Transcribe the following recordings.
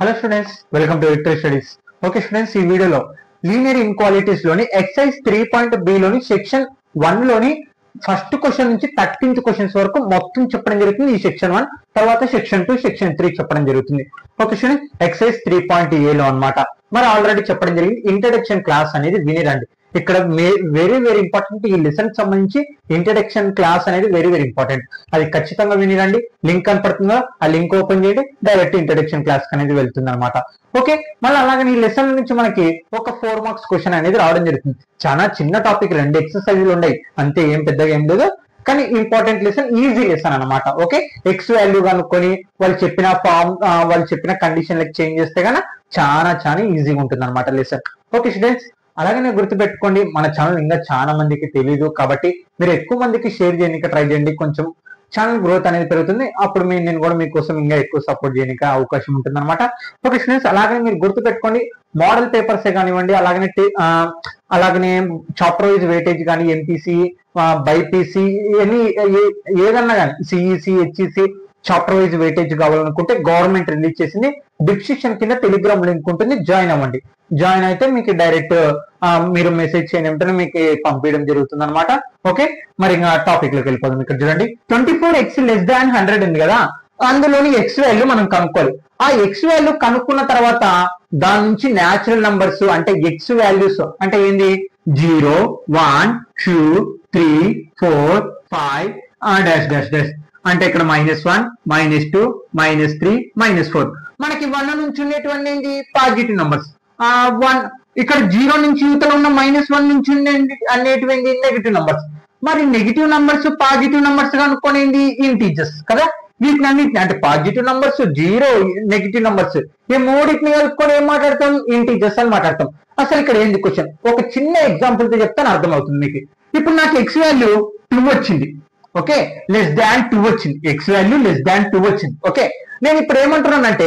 Hello students, welcome to victory studies. Okay students, ఈ వీడియోలో linear ఇన్క్వాలిటీస్ లోని ఎక్సైజ్ 3.b లోని సెక్షన్ 1 లోని ఫస్ట్ క్వశ్చన్ నుంచి 13th క్వశ్చన్స్ వరకు మొత్తం చెప్పడం జరుగుతుంది. ఈ సెక్షన్ 1 తర్వాత సెక్షన్ 2, సెక్షన్ 3 చెప్పడం జరుగుతుంది. ఓకే స్టూడెంట్స్, ఎక్సైజ్ 3.a లో అన్నమాట. మరి ఆల్రెడీ చెప్పడం జరిగింది, ఇంట్రడక్షన్ క్లాస్ అనేది వినిరండి. ఇక్కడ వెరీ వెరీ ఇంపార్టెంట్. ఈ లెసన్ సంబంధించి ఇంట్రడక్షన్ క్లాస్ అనేది వెరీ వెరీ ఇంపార్టెంట్. అది ఖచ్చితంగా వినిరండి. లింక్ కనపడుతుందో ఆ లింక్ ఓపెన్ చేయండి, డైరెక్ట్ ఇంట్రడక్షన్ క్లాస్ అనేది వెళ్తుంది అనమాట. ఓకే, మళ్ళీ అలాగే ఈ లెసన్ నుంచి మనకి ఒక 4 మార్క్స్ క్వశ్చన్ అనేది రావడం జరుగుతుంది. చాలా చిన్న టాపిక్, 2 ఎక్సర్సైజ్లు ఉన్నాయి అంతే, ఏం పెద్దగా ఏం లేదు. కానీ ఇంపార్టెంట్ లెసన్, ఈజీ లెసన్ అనమాట. ఓకే, ఎక్స్ వాల్యూ కనుక్కొని వాళ్ళు చెప్పిన ఫార్మ్, వాళ్ళు చెప్పిన కండిషన్ చేంజ్ చేస్తే కన్నా చాలా ఈజీగా ఉంటుంది అనమాట లెసన్. ఓకే స్టూడెంట్స్, అలాగనే గుర్తుపెట్టుకోండి, మన ఛానల్ ఇంకా చాలా మందికి తెలియదు కాబట్టి మీరు ఎక్కువ మందికి షేర్ చేయడానికి ట్రై చేయండి. కొంచెం ఛానల్ గ్రోత్ అనేది పెరుగుతుంది. అప్పుడు నేను కూడా మీకోసం ఇంకా ఎక్కువ సపోర్ట్ చేయడానికి అవకాశం ఉంటుంది అనమాట. ఓకే స్టూడెంట్స్, అలాగనే మీరు గుర్తుపెట్టుకోండి, మోడల్ పేపర్సే కానివ్వండి, అలాగనే చాప్టర్ వైజ్ వెయిటేజ్ కానీ, ఎంపీసీ, బైపీసీ, ఏదన్నా కానీ, CEC, HEC chapter wise weightage కావాలనుకుంటే గవర్నమెంట్ రిలీజ్ చేసింది. డిస్క్రిప్షన్ కింద టెలిగ్రామ్ లింక్ ఉంటుంది, జాయిన్ అవ్వండి. జాయిన్ అయితే మీకు డైరెక్ట్ మీరు మెసేజ్ చేయని వెంటనే మీకు పంపించడం జరుగుతుంది అనమాట. ఓకే, మరి ఇంకా టాపిక్ లోకి వెళ్ళిపోదాం. ఇక్కడ చూడండి, 24x < 100 ఉంది కదా, అందులోని ఎక్స్ వాల్యూ మనం కనుక్కోవాలి. ఆ ఎక్స్ వాల్యూ కనుక్కున్న తర్వాత దాని నుంచి న్యాచురల్ నంబర్స్ అంటే ఎక్స్ వాల్యూస్ అంటే ఏంది, 0, 1, 2, 3, 4, 5 డాష్ డాష్ డాష్ అంటే ఇక్కడ -1, -2, -3, -4. మనకి 1 నుంచి ఉండేటువంటి ఏంటి, పాజిటివ్ నంబర్స్. 1 ఇక్కడ 0 నుంచి యువతలో ఉన్న -1 నుంచి అనేటివి నెగిటివ్ నంబర్స్. మరి నెగిటివ్ నంబర్స్, పాజిటివ్ నంబర్స్ కనుక్కోనేది ఇంటీజర్స్ కదా. వీటిని అన్నిటిని అంటే పాజిటివ్ నంబర్స్, 0, నెగిటివ్ నంబర్స్, ఈ మూడింటిని కలుపుకొని ఏం మాట్లాడతాం, ఇంటీజర్స్ అని మాట్లాడతాం. అసలు ఇక్కడ ఏంది క్వశ్చన్, ఒక చిన్న ఎగ్జాంపుల్ తో చెప్తాను, అర్థమవుతుంది మీకు. ఇప్పుడు నాకు ఎక్స్ వాల్యూ 2 వచ్చింది. ఓకే, <2 వచ్చింది, ఎక్స్ వాల్యూ <2 వచ్చింది. ఓకే, నేను ఇప్పుడు ఏమంటున్నానంటే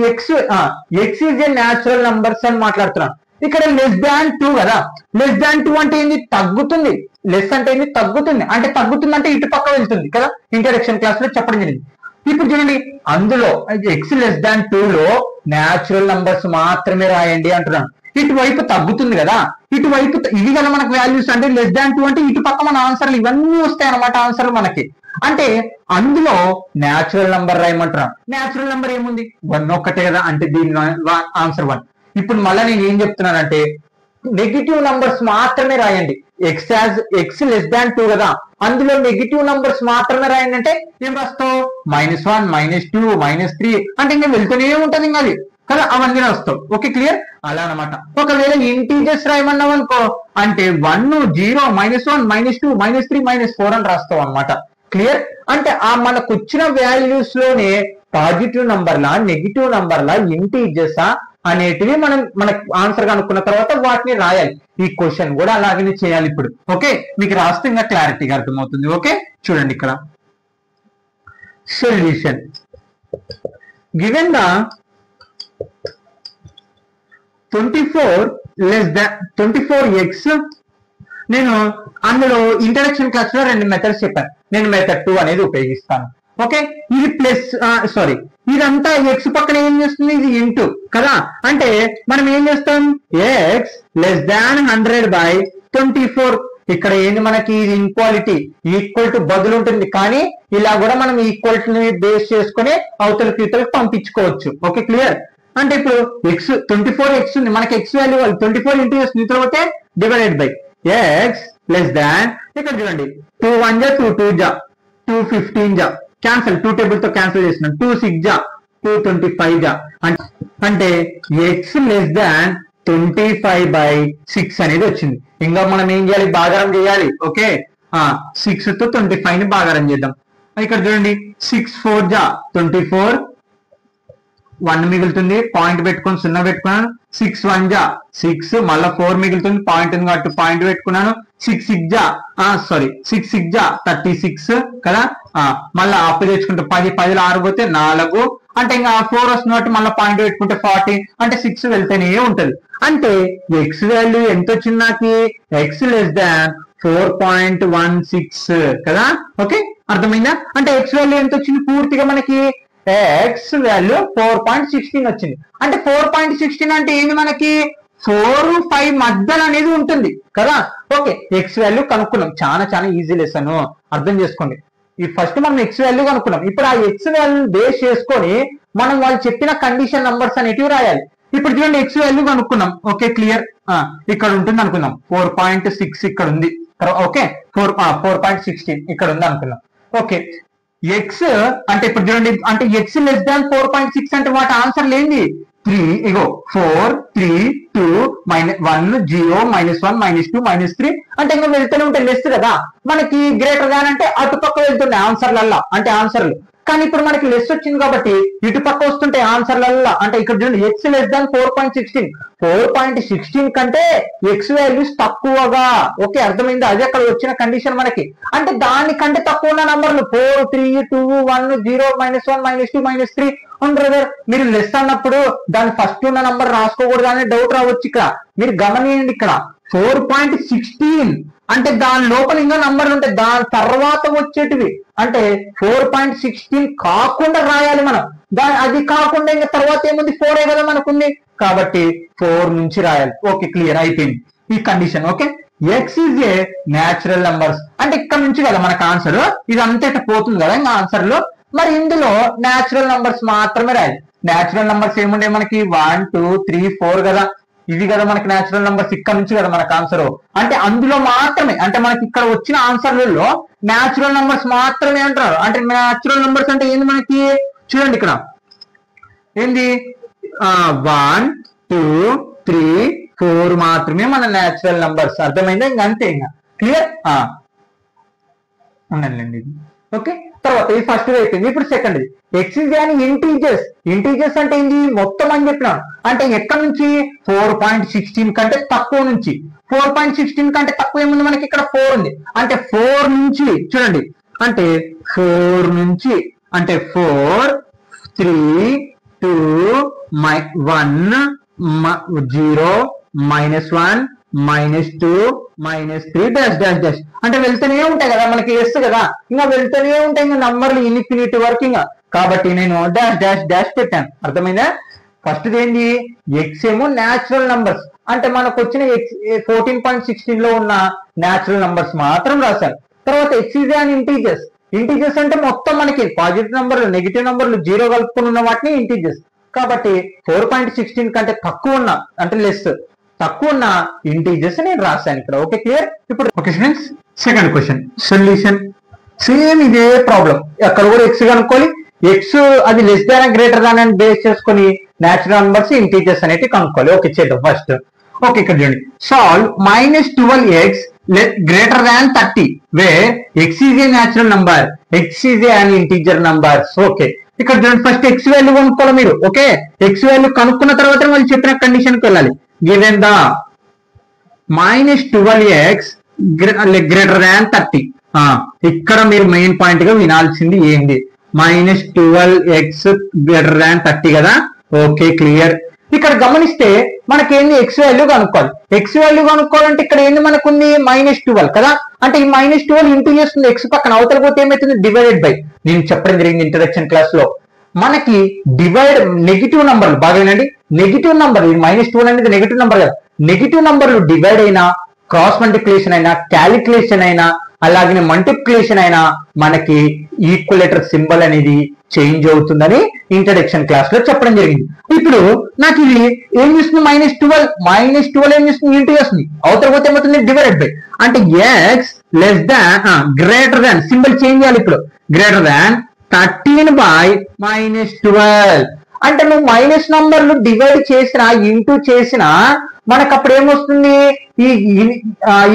X is a natural numbers అని మాట్లాడుతున్నాను. ఇక్కడ <2 కదా, <2 అంటే ఏంది, తగ్గుతుంది. లెస్ అంటే ఏంది, తగ్గుతుంది. అంటే తగ్గుతుంది అంటే ఇటు పక్క వెళ్తుంది కదా, ఇంట్రడక్షన్ క్లాస్ లో చెప్పడం జరిగింది. ఇప్పుడు చూడండి, అందులో ఎక్స్ <2 లో న్యాచురల్ నంబర్స్ మాత్రమే రాయండి అంటున్నాను. ఇటువైపు తగ్గుతుంది కదా, ఇటువైపు ఇవి కదా మనకు వాల్యూస్. అంటే <2 అంటే ఇటు పక్క మన ఆన్సర్లు ఇవన్నీ వస్తాయి అనమాట, ఆన్సర్లు మనకి. అంటే అందులో న్యాచురల్ నంబర్ రాయమంటున్నాను. న్యాచురల్ నంబర్ ఏముంది, 1 ఒక్కటే కదా, అంటే దీని ఆన్సర్ 1. ఇప్పుడు మళ్ళీ నేను ఏం చెప్తున్నానంటే నెగిటివ్ నంబర్స్ మాత్రమే రాయండి. ఎక్స్ <2 కదా, అందులో నెగిటివ్ నంబర్స్ మాత్రమే రాయండి. అంటే ఏం రాస్తావు, -1, -2, -3 అంటే ఇంకా వెళ్తూనే ఉంటుంది ఇంకా అది కదా, అవన్నీ రాస్తావు. Okay, clear. అలా అనమాట. ఒకవేళ ఇంటీజర్స్ రాయమన్నావు అనుకో, అంటే 1, 0, -1, -2, -3, -4 అని రాస్తావు అనమాట. క్లియర్. అంటే మనకు వచ్చిన వాల్యూస్ లోనే పాజిటివ్ నంబర్లా, నెగిటివ్ నంబర్లా, ఇంటీజర్సా అనేటివి మనకు ఆన్సర్ కనుక్కున్న తర్వాత వాటిని రాయాలి. ఈ క్వశ్చన్ కూడా అలాగనే చేయాలి ఇప్పుడు. ఓకే, మీకు రాస్తే ఇంకా క్లారిటీగా అర్థమవుతుంది. ఓకే, చూడండి ఇక్కడ సొల్యూషన్ గివెన్ ద 24x. నేను అందులో ఇంట్రడక్షన్ క్లాస్ లో 2 మెథడ్స్ చెప్పాను. నేను మెథడ్ 2 అనేది ఉపయోగిస్తాను. ఓకే, ఇది ప్లస్ ఇదంతా ఎక్స్ పక్కన ఏం చేస్తుంది, ఇది ఇంటూ కదా. అంటే మనం ఏం చేస్తాం, ఎక్స్ <100/24. ఇక్కడ ఏంది మనకి, ఇది ఈక్వాలిటీ, ఈక్వల్ టు బదులు ఉంటుంది. కానీ ఇలా కూడా మనం ఈక్వాలిటీని బేస్ చేసుకుని అవతలకి పంపించుకోవచ్చు. Okay, clear. అంటే ఇప్పుడు x 24x ఉంది, మనకి ఎక్స్ వాల్యూ 24 ఇంటూ నిద్ర పోతే డివైడెడ్ బై ఎక్స్ ఇక్కడ చూడండి, 2 1 జా 2 2 జా 2 15 జా క్యాన్సల్, 2 టేబుల్ తో క్యాన్సిల్ చేస్తున్నాం, 2 6 జా 2 25 జా అంటే ఎక్స్ <25/6 అనేది వచ్చింది. ఇంకా మనం ఏం చేయాలి, భాగారం చేయాలి. ఓకే, 6 తో 25 ని భాగారం చేద్దాం. ఇక్కడ చూడండి, 6 4 జా 24, 1 మిగులుతుంది, పాయింట్ పెట్టుకొని 0 పెట్టుకున్నాను. 6 1 జా 6, మళ్ళీ 4 మిగులుతుంది, పాయింట్ ఉంది కాబట్టి పాయింట్ పెట్టుకున్నాను. 6 6 జా 36 కదా. మళ్ళీ అప్పు తెచ్చుకుంటే 10 10 6 పోతే 4, అంటే ఇంకా 4 వస్తుంది కాబట్టి మళ్ళీ పాయింట్ పెట్టుకుంటే 40, అంటే 6 వెళ్తేనే ఉంటది. అంటే ఎక్స్ వాల్యూ ఎంత వచ్చింది నాకు, ఎక్స్ <4.16 కదా. ఓకే, అర్థమైందా. అంటే ఎక్స్ వాల్యూ ఎంత వచ్చింది, పూర్తిగా మనకి ఎక్స్ వాల్యూ 4.16 వచ్చింది. అంటే 4.16 అంటే ఏంది మనకి 4, 5 మధ్యలో అనేది ఉంటుంది కదా. ఓకే, ఎక్స్ వాల్యూ కనుక్కున్నాం. చాలా చాలా ఈజీ లెసన్, అర్థం చేసుకోండి. ఈ ఫస్ట్ మనం ఎక్స్ వాల్యూ కనుక్కున్నాం. ఇప్పుడు ఆ ఎక్స్ వాల్యూ బేస్ చేసుకొని మనం వాళ్ళు చెప్పిన కండిషన్ నంబర్స్ అనేటివి రాయాలి. ఇప్పుడు చూడండి ఎక్స్ వాల్యూ కనుక్కున్నాం. ఓకే క్లియర్, ఇక్కడ ఉంటుంది అనుకుందాం. 4.6 ఇక్కడ ఉంది. ఓకే 4.16 ఇక్కడ ఉంది అనుకున్నాం. ఓకే ఎక్స్ అంటే ఇప్పుడు చూడండి, అంటే ఎక్స్ లెస్ దాన్ 4.6 అంటే వాటి ఆన్సర్ లేనిది 3. ఇగో 4, 3, 2, -1, 0, -1, -2, -3 అంటే ఇంకా వెళ్తూనే ఉంటే లెస్ కదా. మనకి గ్రేటర్ దాన్ అంటే అటుపక్క వెళ్తున్నాయి ఆన్సర్లల్లా, అంటే ఆన్సర్లు. కానీ ఇప్పుడు మనకి లెస్ వచ్చింది కాబట్టి ఇటు పక్క వస్తుంటే ఆన్సర్లల్లా. అంటే ఇక్కడ చూడండి ఎక్స్ లెస్ దాన్ 4.16, 4.16 కంటే ఎక్స్ వాల్యూస్ తక్కువగా. ఓకే అర్థమైందా? అదే అక్కడ వచ్చిన కండిషన్ మనకి. అంటే దానికంటే తక్కువ ఉన్న నంబర్లు 4, 3, 2, 1, 0, -1, -2, -3 ఉంటారు. మీరు లెస్ అన్నప్పుడు దాని ఫస్ట్ ఉన్న నంబర్ రాసుకోకూడదు అనే డౌట్ రావచ్చు. ఇక్కడ మీరు గమనించండి, ఇక్కడ 4.16 అంటే దాని లోపల ఇంకా నంబర్లు ఉంటాయి, దాని తర్వాత వచ్చేటివి. అంటే 4.16 కాకుండా రాయాలి మనం. అది కాకుండా ఇంకా తర్వాత ఏముంది 4 కదా మనకుంది, కాబట్టి 4 నుంచి రాయాలి. ఓకే క్లియర్ అయిపోయింది ఈ condition. Okay X is a natural numbers అంటే ఇక్కడ నుంచి కదా మనకు ఆన్సర్. ఇది అంతా ఇట్లా పోతుంది కదా ఇంకా ఆన్సర్ లో. మరి ఇందులో న్యాచురల్ నంబర్స్ మాత్రమే రాయాలి. న్యాచురల్ నంబర్స్ ఏముండే మనకి 1, 2, 3, 4 కదా. ఇవి కదా మనకి న్యాచురల్ నంబర్స్, ఇక్కడ నుంచి కదా మనకు ఆన్సర్. అంటే అందులో మాత్రమే, అంటే మనకి ఇక్కడ వచ్చిన ఆన్సర్లలో న్యాచురల్ నంబర్స్ మాత్రమే అంటారు. అంటే న్యాచురల్ నంబర్స్ అంటే ఏంది మనకి చూడండి, ఇక్కడ ఏంది 1, 2, 3, 4 మాత్రమే మన న్యాచురల్ నంబర్స్. అర్థమైందా? ఇంకా అంతే, ఇంకా క్లియర్ ఉండండి. ఓకే తర్వాత ఇది ఫస్ట్ అయిపోయింది. ఇప్పుడు సెకండ్ ఎక్స్ ఇస్ అని ఇంటీజర్స్. ఇంటీజర్స్ అంటే ఏంటి మొత్తం అని చెప్పినాను. అంటే ఎక్కడ నుంచి 4.16 కంటే తక్కువ నుంచి. 4.16 కంటే తక్కువ ఏముంది మనకి ఇక్కడ 4 ఉంది. అంటే 4 నుంచి చూడండి, అంటే 4 నుంచి అంటే 4, 3, 2, 1, 0, -1, -2, -3 డాష్ డాష్ డాష్ అంటే వెళ్తూనే ఉంటాయి కదా మనకి ఎస్ కదా. ఇంకా వెళ్తూనే ఉంటాయి ఇంకా నంబర్లు ఇన్ఫినిటీ వరకు ఇంకా. కాబట్టి నేను డాష్ డాష్ డాష్ పెట్టాను. అర్థమైందా? ఫస్ట్ ఏంది ఎక్స్ ఏమో న్యాచురల్ నంబర్స్, అంటే మనకు వచ్చిన 14.16 లో ఉన్న న్యాచురల్ నంబర్స్ మాత్రం రాశాను. తర్వాత X is and integers. Integers అంటే మొత్తం మనకి పాజిటివ్ నంబర్లు, నెగిటివ్ నంబర్లు, 0 కలుపుకుని ఉన్న వాటిని ఇంటీజర్స్. కాబట్టి 4.16 కంటే తక్కువ ఉన్న అంటే లెస్ తక్కువ ఉన్న ఇంటీజర్స్ నేను రాశాను ఇక్కడ. Okay clear. ఇప్పుడు okay students second question solution. Same ఇదే ప్రాబ్లం, అక్కడ కూడా ఎక్స్ కనుక్కోవాలి. ఎక్స్ అది లెస్ దాన్ గ్రేటర్ దాన్ అని బేస్ చేసుకుని న్యాచురల్ నంబర్స్ ఇంటీజర్స్ అనేవి కనుక్కోవాలి. ఓకే చేద్దాం ఫస్ట్. ఓకే ఇక్కడ చూడండి, solve -12x greater than 30 where x is a natural number, x is a an integer numbers. Okay ఇక్కడ చూడండి, ఫస్ట్ ఎక్స్ వాల్యూ కనుక్కోవాలి మీరు. ఓకే ఎక్స్ వాల్యూ కనుక్కున్న తర్వాత వాళ్ళు చెప్పిన కండిషన్ కి వెళ్ళాలి. Given the -12x greater than 30. ఇక్కడ మీరు మెయిన్ పాయింట్ గా వినాల్సింది ఏంది, -12x గ్రేటర్ దాన్ 30 కదా. Okay clear. ఇక్కడ గమనిస్తే మనకేంది ఎక్స్ వాల్యూ కనుక్కోవాలి. ఎక్స్ వాల్యూ కనుక్కోవాలంటే ఇక్కడ ఏంది మనకుంది -12 కదా. అంటే ఈ -12 ఇంటూ చేస్తుంది ఎక్స్ పక్కన, అవతల పోతే ఏమైతుంది డివైడెడ్ బై. నేను చెప్పడం జరిగింది ఇంట్రడక్షన్ క్లాస్ లో, మనకి డివైడ్ నెగిటివ్ నంబర్లు బాగా వినండి. నెగిటివ్ నంబర్ -12 అనేది నెగిటివ్ నంబర్ కదా. నెగిటివ్ నంబర్లు డివైడ్ అయినా, క్రాస్ మల్టిప్లికేషన్ అయినా, క్యాలిక్యులేషన్ అయినా, అలాగే మల్టిప్లికేషన్ అయినా మనకి ఈక్వలేటర్ సింబల్ అనేది చేంజ్ అవుతుందని ఇంట్రడక్షన్ క్లాస్ లో చెప్పడం జరిగింది. ఇప్పుడు నాకు ఇది ఏం చేస్తుంది -12 ఏం చేస్తుంది ఇంటూ చేస్తుంది, అవతల పోతే ఏమవుతుంది డివైడెడ్ బై. అంటే X less than greater than symbol change చేయాలి. ఇప్పుడు గ్రేటర్ దాన్ 13/-12 అంటే నువ్వు మైనస్ నంబర్లు డివైడ్ చేసినా ఇంటూ చేసినా మనకు అప్పుడు ఏమొస్తుంది, ఈ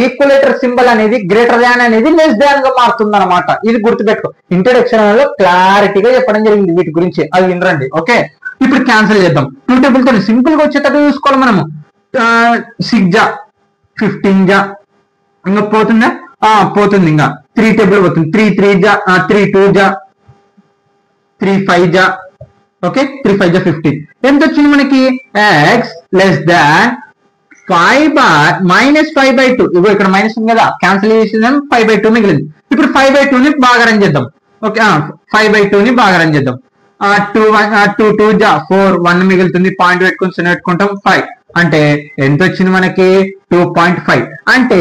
ఈక్వలేటర్ సింబల్ అనేది గ్రేటర్ దాన్ అనేది లెస్ దాన్ గా మారుతుంది అనమాట. ఇది గుర్తుపెట్టుకో, ఇంట్రడక్షన్ లో క్లారిటీగా చెప్పడం జరిగింది వీటి గురించి, అది వినరండి. ఓకే ఇప్పుడు క్యాన్సిల్ చేద్దాం. 2 టేబుల్ తో సింపుల్ గా వచ్చేటట్టు చూసుకోవాలి మనము. 6 జా 15 జా ఇంకా పోతుందా, పోతుంది. ఇంకా 3 టేబుల్ పోతుంది. 3 3 జా 3 2 జా 3 5 జా. ఓకే 3 5 జా 15. ఎంత వచ్చింది మనకి ఎక్స్ లెస్ దాన్ -5/2. ఇగో ఇక్కడ మైనస్ ఉంది కదా, క్యాన్సిల్ చేసిన 5/2 మిగిలింది. ఇప్పుడు 5/2 ని భాగారం చేద్దాం. ఓకే 5/2 ని భాగారం చేద్దాం. 2 2 జా 4 1 మిగులుతుంది, పాయింట్ పెట్టుకుని 0 పెట్టుకుంటాం 5 అంటే ఎంత వచ్చింది మనకి 2.5 అంటే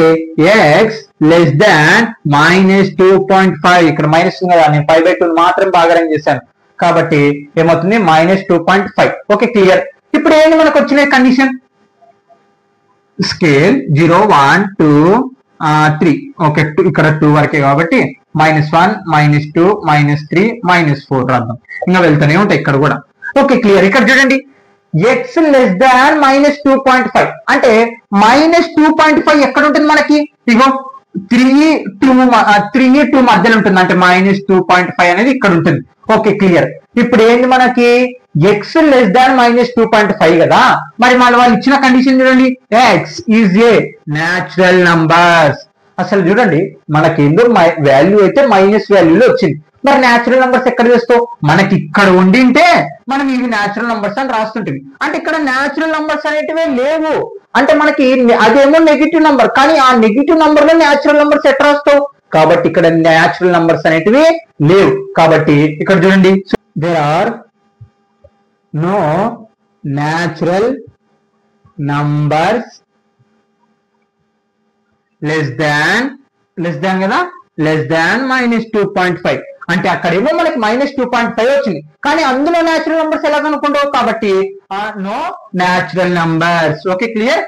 ఎక్స్ లెస్ దాన్ -2.5 ఇక్కడ మైనస్ ఉంది కదా, నేను 5/2 మాత్రం భాగరం చేశాను కాబట్టి ఏమవుతుంది -2.5. Okay clear. ఇప్పుడు ఏంటి మనకు వచ్చిన కండిషన్ స్కేల్ 0 1 2 3 ఓకే ఇక్కడ 2 వరకే కాబట్టి -1 -2 -3 -4 రాద్దాం, ఇంకా వెళ్తూనే ఉంటాయి ఇక్కడ కూడా. Okay clear. ఇక్కడ చూడండి ఎక్స్ లెస్ దాన్ -2.5 అంటే -2.5 ఎక్కడ ఉంటుంది మనకి, ఇగో 3 2 మధ్యలో ఉంటుంది అంటే -2.5 అనేది ఇక్కడ ఉంటుంది. Okay clear. ఇప్పుడు ఏంటి మనకి ఎక్స్ లెస్ దాన్ -2.5 కదా, మరి వాళ్ళు ఇచ్చిన కండిషన్ చూడండి X is a natural numbers. అసలు చూడండి మనకి ఎందుకు వాల్యూ అయితే మైనస్ వాల్యూలో వచ్చింది, మరి న్యాచురల్ నంబర్స్ ఎక్కడ చేస్తావు, మనకి ఇక్కడ ఉండింటే మనం ఇవి న్యాచురల్ నంబర్స్ అని రాస్తుంటుంది. అంటే ఇక్కడ న్యాచురల్ నంబర్స్ అనేటివే లేవు, అంటే మనకి అదేమో నెగిటివ్ నంబర్, కానీ ఆ నెగిటివ్ నంబర్ లో న్యాచురల్ నంబర్స్ ఎట్లా రాస్తావు, కాబట్టి ఇక్కడ న్యాచురల్ నంబర్స్ అనేటివి లేవు. కాబట్టి ఇక్కడ చూడండి there are no natural numbers less than కదా, లెస్ దాన్ -2.5 అంటే అక్కడేమో మనకి -2.5 వచ్చింది, కానీ అందులో న్యాచురల్ నంబర్స్ ఎలా కనుక్కుంటావు, కాబట్టి no natural numbers. Okay clear.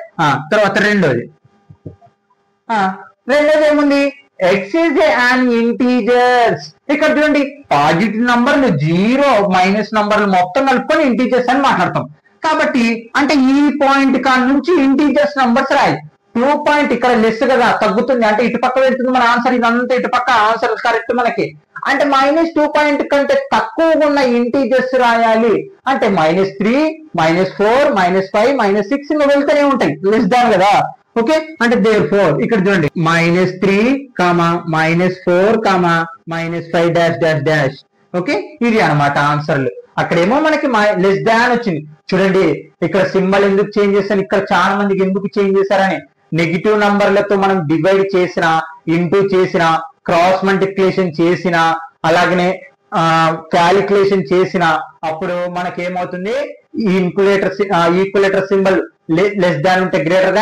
తర్వాత రెండోది ఏముంది ఎక్స్ ఈజ్ an ఇంటీజర్స్. ఇక్కడ చూడండి పాజిటివ్ నంబర్లు 0 మైనస్ నంబర్లు మొత్తం కలుపుకొని ఇంటీజర్స్ అని మాట్లాడతాం. కాబట్టి అంటే ఈ పాయింట్ కాడ నుంచి ఇంటీజర్స్ నంబర్స్ రాయి. 2 పాయింట్ ఇక్కడ లెస్ కదా తగ్గుతుంది, అంటే ఇటు పక్క వెళ్తుంది మన ఆన్సర్, ఇదంతా ఇటు పక్క ఆన్సర్ కరెక్ట్ మనకి. అంటే -2 పాయింట్ కంటే తక్కువ ఉన్న ఇంటీజర్స్ రాయాలి, అంటే -3 -4 -5 -6 ఇంకా వెళ్తూనే ఉంటాయి లెస్ దాన్ కదా. ఓకే అంటే therefore ఇక్కడ చూడండి -3 -4 -5 డాష్ డాష్ డాష్. ఓకే ఇది అన్నమాట ఆన్సర్లు. అక్కడేమో మనకి లెస్ దాన్ వచ్చింది. చూడండి ఇక్కడ సింబల్ ఎందుకు చేంజ్ చేశాను, ఇక్కడ చాలా మందికి ఎందుకు చేంజ్ చేశారని, నెగిటివ్ నంబర్లతో మనం డివైడ్ చేసిన, ఇంటూ చేసిన, క్రాస్ మల్టిప్లికేషన్ చేసిన, అలాగనే క్యాలిక్యులేషన్ చేసిన అప్పుడు మనకి ఏమవుతుంది ఈక్వలేటర్ సింబల్ లెస్ దాన్ ఉంటే గ్రేటర్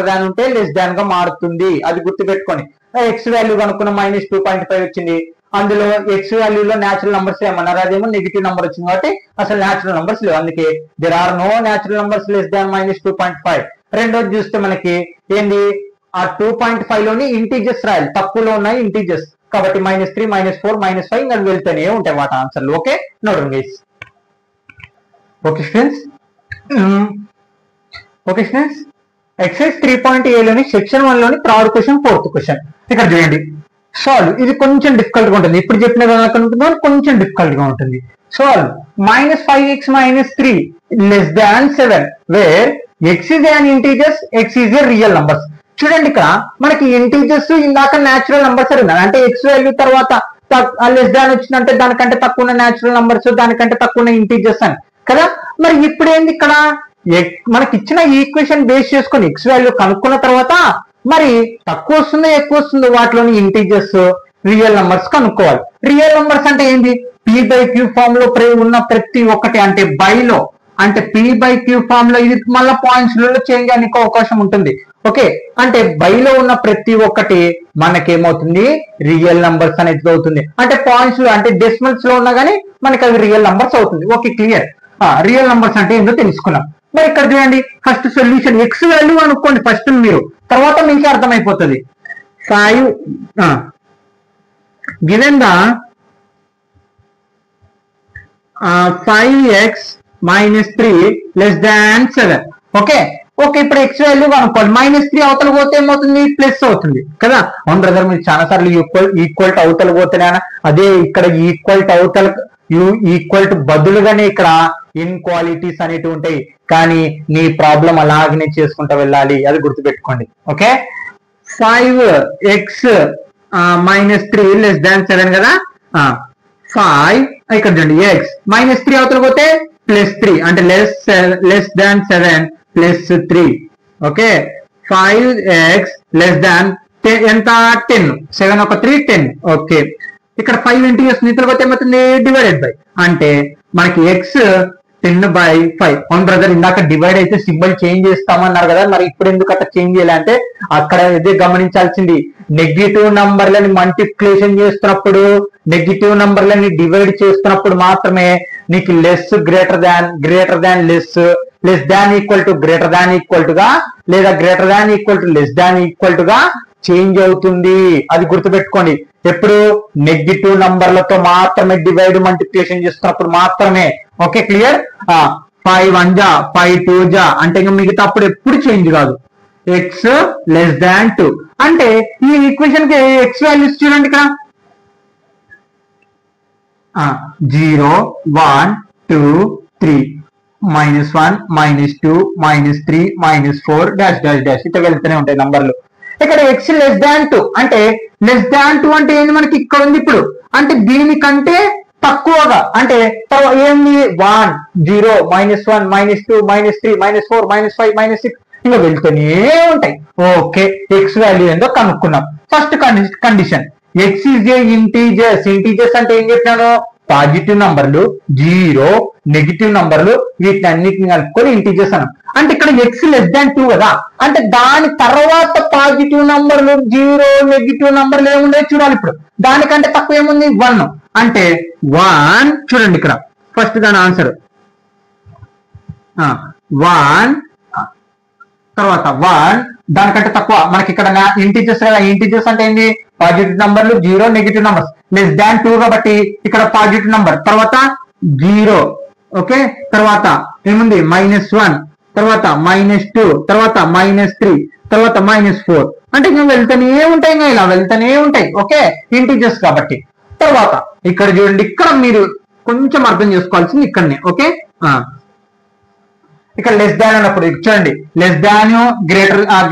దాన్ ఉంటే లెస్ దాన్ గా మారుతుంది. అది గుర్తుపెట్టుకోండి. ఎక్స్ వాల్యూ కనుక్కున్న -2.5 వచ్చింది, అందులో ఎక్స్ వాల్యూలో న్యాచురల్ నంబర్స్ ఏమన్నారు, అదేమో నెగిటివ్ నంబర్ వచ్చింది కాబట్టి అసలు న్యాచురల్ నంబర్స్ లేవు, అందుకే there are no natural numbers less than -2.5. రెండోది చూస్తే మనకి ఏంది ఆ 2.5 లోని ఇంటీజర్స్ రాయాలి, తక్కువలో ఉన్నాయి ఇంటీజర్స్ కాబట్టి -3 -4 -5 ఇంకా వెళ్తూనే ఉంటాయి వాటి ఆన్సర్లు. ఓకే నోడండి guys. Okay students exercise 3.a లోని సెక్షన్ 1 లోని థర్డ్ క్వశ్చన్ ఫోర్త్ క్వశ్చన్ ఇక్కడ చూడండి సాల్వ్. ఇది కొంచెం డిఫికల్ట్ గా ఉంటుంది, ఇప్పుడు చెప్పిన దానికన్నా కొంచెం డిఫికల్ట్ గా ఉంటుంది. Solve -5x -3 less than 7 where x is an integers, x is a real numbers. చూడండి ఇక్కడ మనకి ఇంటీజర్స్ ఇందాక న్యాచురల్ నంబర్స్ ఉన్నాయి, అంటే ఎక్స్ వాల్యూ తర్వాత లెస్ దాన్ వచ్చిందంటే దానికంటే తక్కువ ఉన్న న్యాచురల్ నంబర్స్, దానికంటే తక్కువ ఉన్న ఇంటీజర్స్ అని కదా. మరి ఇప్పుడు ఏంది ఇక్కడ మనకి ఇచ్చిన ఈక్వేషన్ బేస్ చేసుకొని ఎక్స్ వాల్యూ కనుక్కున్న తర్వాత మరి తక్కువ వస్తుందో ఎక్కువ వస్తుందో వాటిలోని ఇంటీజర్స్ రియల్ నంబర్స్ కనుక్కోవాలి. రియల్ నంబర్స్ అంటే ఏంది p/q ఫామ్ లో ఉన్న ప్రతి ఒక్కటి, అంటే బైలో అంటే p/q ఫామ్ లో ఇది మళ్ళీ పాయింట్స్ లలో చేంజ్ అయ్యే అవకాశం ఉంటుంది. ఓకే అంటే బైలో ఉన్న ప్రతి ఒక్కటి మనకేమవుతుంది రియల్ నంబర్స్ అనేది అవుతుంది, అంటే పాయింట్స్ లో అంటే డెసిమల్స్ లో ఉన్నా కానీ మనకి అవి రియల్ నంబర్స్ అవుతుంది. Okay clear. రియల్ నంబర్స్ అంటే ఏంటో తెలుసుకున్నాం. మరి ఇక్కడ చూడండి ఫస్ట్ సొల్యూషన్ ఎక్స్ వాల్యూ అనుకోండి ఫస్ట్ మీరు, తర్వాత మీకు అర్థమైపోతుంది. 5 given the 5x -3 less than 7. Okay ఇప్పుడు ఎక్స్ వాల్యూ అనుకోండి, -3 అవతల పోతే ఏమవుతుంది ప్లస్ అవుతుంది కదా. అవును బ్రదర్ మీరు చాలా సార్లు ఈక్వల్ టు అవతల పోతేనే, అదే ఇక్కడ ఈక్వల్ టు బదులుగానే ఇక్కడ ఇన్క్వాలిటీస్ అనేవి ఉంటాయి, కానీ నీ ప్రాబ్లం అలాగనే చేసుకుంటూ వెళ్ళాలి, అది గుర్తుపెట్టుకోండి. ఓకే 5x -3 లెస్ దాన్ 7 కదా. 5 ఇక్కడ చూడండి x -3 అవతల పోతే +3 అంటే less than 7 +3. Okay 5x less than ఎంత 10, 7 ఒక 3 10. ఓకే ఇక్కడ 5 ఇంటూ నీతులు పోతే ఏమవుతుంది డివైడెడ్ బై, అంటే మనకి ఎక్స్ 10/5. అవును బ్రదర్, ఇందాక డివైడ్ అయితే సింబల్ చేంజ్ చేస్తామన్నారు కదా, మరి ఇప్పుడు ఎందుకు అట్లా చేంజ్ చేయాలంటే అక్కడ ఇదే గమనించాల్సింది, నెగిటివ్ నంబర్లని మల్టిప్లికేషన్ చేస్తున్నప్పుడు, నెగిటివ్ నంబర్లని డివైడ్ చేస్తున్నప్పుడు మాత్రమే నీకు less greater than less than equal to greater than equal to గా, లేదా greater than equal to less than equal to గా చేంజ్ అవుతుంది. అది గుర్తుపెట్టుకోండి. ఎప్పుడు నెగిటివ్ నంబర్లతో మాత్రమే డివైడ్ మల్టిప్లికేషన్ చేస్తున్నప్పుడు మాత్రమే. Okay, clear. 5 1 జా 5 2 జా అంటే ఇంకా మిగతా అప్పుడు ఎప్పుడు చేంజ్ కాదు. ఎక్స్ లెస్ దాన్ 2 అంటే ఈ ఈక్వేషన్ కి ఎక్స్ వాల్యూస్ చూడండి ఇక్కడ 0 1 2 3 -1 -2 -3 -4 డాష్ డాష్ డాష్ ఇట్లా వెళ్తూనే ఉంటాయి నంబర్లు. ఇక్కడ ఎక్స్ లెస్ దాన్ 2 అంటే లెస్ దాన్ 2 అంటే ఏంది మనకి ఇక్కడ ఉంది ఇప్పుడు, అంటే దీనికంటే తక్కువగా, అంటే ఏంది 1 0 -1 -2 -3 -4 -5 -6 ఇంకా వెళ్తూనే ఉంటాయి. ఓకే, ఎక్స్ వాల్యూ ఏందో కనుక్కున్నాం. First condition X is a integers అంటే ఏం చెప్పినాను, పాజిటివ్ నంబర్లు, 0 నెగిటివ్ నంబర్లు, వీటినన్నిటిని కలుపుకొని ఇంటీజర్స్ అన్నాం. అంటే ఇక్కడ ఎక్స్ లెస్ దాన్ 2 కదా, అంటే దాని తర్వాత పాజిటివ్ నంబర్లు, 0 నెగిటివ్ నంబర్లు ఏముండే చూడాలి. ఇప్పుడు దానికంటే తక్కువ ఏముంది 1, అంటే 1 చూడండి ఇక్కడ ఫస్ట్ దాని ఆన్సర్ 1, తర్వాత 1 దానికంటే తక్కువ మనకి ఇక్కడ ఇంటీజర్స్ కదా, ఇంటీజర్స్ అంటే ఏంది పాజిటివ్ నంబర్లు, 0 నెగిటివ్ నంబర్స్, లెస్ దాన్ 2 కాబట్టి ఇక్కడ పాజిటివ్ నంబర్, తర్వాత 0. ఓకే, తర్వాత ఏముంది -1, తర్వాత -2, తర్వాత -3, తర్వాత -4 అంటే ఇంకా వెళ్తూనే ఉంటాయి, ఇంకా ఇలా వెళ్తూనే ఉంటాయి. ఓకే, ఇంటీజర్స్ కాబట్టి. తర్వాత ఇక్కడ చూడండి, ఇక్కడ మీరు కొంచెం అర్థం చేసుకోవాల్సింది ఇక్కడనే. ఓకే, ఇక్కడ లెస్ దాన్ అన్నప్పుడు చూడండి, లెస్ దాన్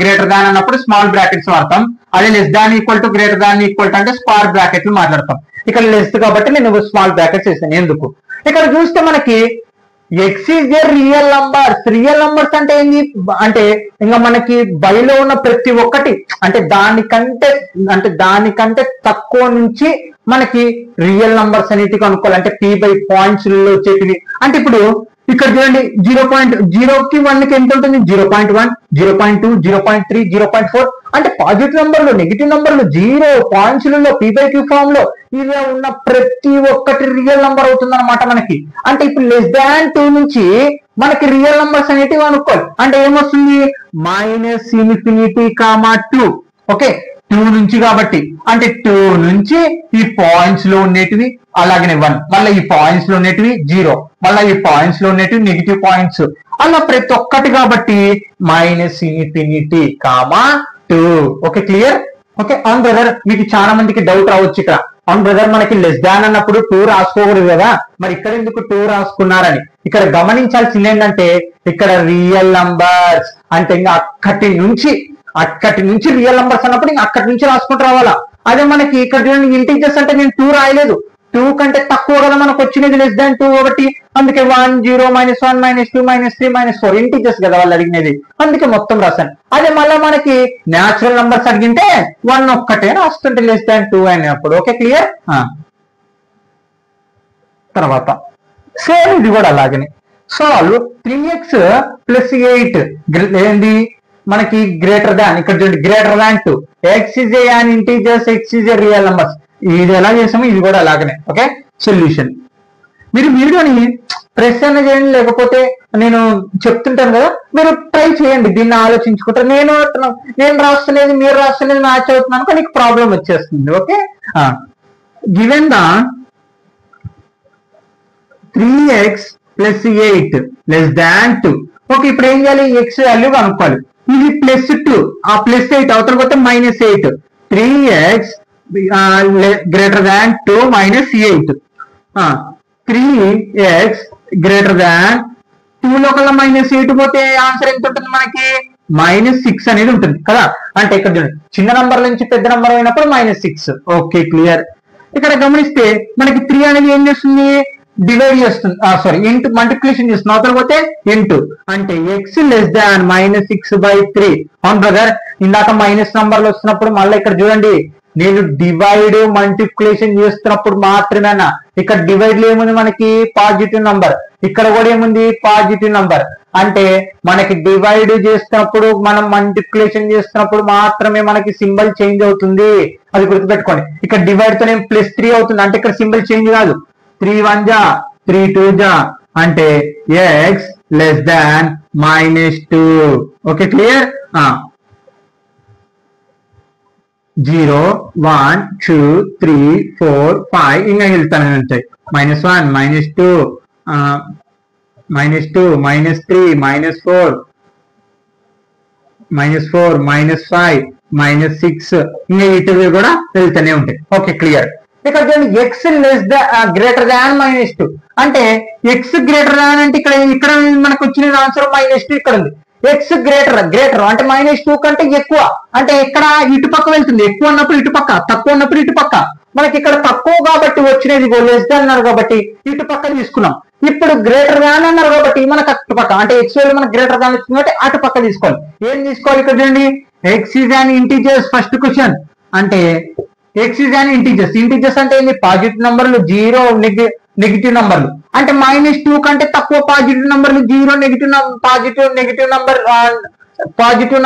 గ్రేటర్ దాన్ అన్నప్పుడు స్మాల్ బ్రాకెట్స్ వాడతాం, అదే less than equal to greater than equal to అంటే స్క్వేర్ బ్రాకెట్లు మాట్లాడతాం. ఇక్కడ లెస్ కాబట్టి నేను స్మాల్ బ్రాకెట్స్ వేసాను. ఎందుకు ఇక్కడ చూస్తే మనకి X is A real numbers అంటే ఏంది అంటే ఇంకా మనకి బైలో ఉన్న ప్రతి ఒక్కటి అంటే దానికంటే తక్కువ నుంచి మనకి రియల్ నంబర్స్ అనేటివి కనుక్కోవాలి. అంటే p/, పాయింట్స్ వచ్చేటివి. అంటే ఇప్పుడు ఇక్కడ చూడండి 0.0కి 1కి ఎంత ఉంటుంది, 0.1 0.2 0.3 0.4 అంటే పాజిటివ్ నంబర్లు, నెగిటివ్ నంబర్లు, 0 పాయింట్స్లలో p/q ఫామ్ లో ఇలా ఉన్న ప్రతి ఒక్కటి రియల్ నంబర్ అవుతుంది అనమాట మనకి. అంటే ఇప్పుడు లెస్ దాన్ 2 నుంచి మనకి రియల్ నంబర్స్ అనేటివి అనుకోవాలి. అంటే ఏమొస్తుంది -∞, 2. ఓకే, 2 నుంచి కాబట్టి అంటే 2 నుంచి ఈ పాయింట్స్ లో ఉండేటివి, అలాగనే 1, మళ్ళీ ఈ పాయింట్స్ లో ఉండేటివి 0, మళ్ళీ ఈ పాయింట్స్ లో ఉండేటివి నెగిటివ్ పాయింట్స్, అలా ప్రతి ఒక్కటి కాబట్టి -∞, 2. Okay, clear. ఓకే, అవును బ్రదర్, మీకు చాలా మందికి డౌట్ రావచ్చు ఇక్కడ, అవును బ్రదర్ మనకి లెస్ దాన్ అన్నప్పుడు 2 రాసుకోకూడదు కదా, మరి ఇక్కడ ఎందుకు 2 రాసుకున్నారని. ఇక్కడ గమనించాల్సింది ఏంటంటే ఇక్కడ రియల్ నంబర్స్ అంటే ఇంకా అక్కడి నుంచి రియల్ నంబర్స్ అన్నప్పుడు ఇంకా అక్కడి నుంచి రాసుకుంటూ రావాలా. అదే మనకి ఇక్కడ ఇంటీజర్స్ అంటే నేను 2 రాయలేదు, 2 కంటే తక్కువ కదా మనకు వచ్చినది లెస్ దాన్ 2 ఒకటి, అందుకే 1 0 -1 -2 -3 -4 ఇంటీజర్స్ కదా వాళ్ళు అడిగినది, అందుకే మొత్తం రాశాను. అదే మళ్ళీ మనకి న్యాచురల్ నంబర్స్ అడిగింటే 1 ఒక్కటే రాస్తుంటే లెస్ దాన్ 2 అయినప్పుడు. Okay, clear. తర్వాత సేమ్ ఇది కూడా అలాగనే సాల్వ్ 3x + 8 ఏంది మనకి గ్రేటర్ దాన్, ఇక్కడ చూడండి greater than 2, x is an integers, x is a real numbers. ఇది ఎలా చేసామో ఇది కూడా అలాగనే. ఓకే, సొల్యూషన్ మీరు వీడియోని ప్రెస్ అన్న చేయండి, లేకపోతే నేను చెప్తుంటాను కదా మీరు ట్రై చేయండి, దీన్ని ఆలోచించుకుంటారు. నేను రాస్తలేదు, మీరు రాస్తలేదు, మ్యాచ్ అవుతున్నాను కానీ నీకు ప్రాబ్లం వచ్చేస్తుంది. Okay, given the 3x + 8 less than 2. Okay, ఇప్పుడు ఏం చేయాలి, ఎక్స్ వాల్యూ కనుక్కోవాలి. ఇది +2, ఆ +8 అవతల పోతే -8, 3x greater than 2 -8, 3x greater than 2 లో కల్లా -8 పోతే ఆన్సర్ ఎంత ఉంటుంది మనకి -6 అనేది ఉంటుంది కదా. అంటే ఇక్కడ చూడండి చిన్న నంబర్ నుంచి పెద్ద నంబర్ అయినప్పుడు -6. Okay, clear. ఇక్కడ గమనిస్తే మనకి 3 అనేది ఏం చేస్తుంది, డివైడ్ చేస్తుంది, సారీ ఇంటూ మల్టిప్లికేషన్ చేస్తుంది, అవతల పోతే ఇంటూ, అంటే ఎక్స్ లెస్ దాన్ -6/3. అవును బ్రదర్, ఇందాక మైనస్ నంబర్లు వస్తున్నప్పుడు మళ్ళీ ఇక్కడ చూడండి నేను డివైడ్ మల్టిప్లికేషన్ చేస్తున్నప్పుడు మాత్రమేనా. ఇక్కడ డివైడ్ లో ఏముంది మనకి పాజిటివ్ నంబర్, ఇక్కడ కూడా ఏముంది పాజిటివ్ నంబర్. అంటే మనకి డివైడ్ చేస్తున్నప్పుడు మనం మల్టిప్లికేషన్ చేస్తున్నప్పుడు మాత్రమే మనకి సింబల్ చేంజ్ అవుతుంది, అది గుర్తుపెట్టుకోండి. ఇక్కడ డివైడ్ తో +3 అవుతుంది అంటే ఇక్కడ సింబల్ చేంజ్ కాదు. 3 1 జా 3 2 జా అంటే x less than -2. Okay clear. 0 1 2 3 4 5 ఇంకా వెళ్తానే ఉంటాయి. -1 -2 -2 -3 -4 -5 -6 ఇంకా ఇటు కూడా వెళ్తూనే ఉంటాయి. Okay clear. ఇక్కడ x గ్రేటర్ దాన్ -2 అంటే x గ్రేటర్ దాన్ అంటే ఇక్కడ మనకు వచ్చిన ఆన్సర్ -2 ఇక్కడ ఉంది. x గ్రేటర్ అంటే -2 కంటే ఎక్కువ అంటే ఇక్కడ ఇటు పక్క వెళ్తుంది. ఎక్కువ ఉన్నప్పుడు ఇటు పక్క, తక్కువ ఉన్నప్పుడు ఇటు పక్క. మనకి ఇక్కడ తక్కువ కాబట్టి వచ్చినది లెస్ దాన్ అన్నారు కాబట్టి ఇటు పక్క తీసుకున్నాం. ఇప్పుడు గ్రేటర్ దాన్ అన్నారు కాబట్టి మనకు అటు పక్క అంటే x వాల్యూ మనకు గ్రేటర్ దాన్ వచ్చింది కాబట్టి అటు పక్క తీసుకోవాలి. ఏం తీసుకోవాలి ఇక్కడ చూడండి, x is an integers. First question అంటే x is an integers. Integers అంటే ఏంటి, పాజిటివ్ నంబర్లు, 0 నెగిటివ్ నంబర్లు. అంటే -2 కంటే తక్కువ పాజిటివ్ నంబర్లు, 0 నెగిటివ్ నెగిటివ్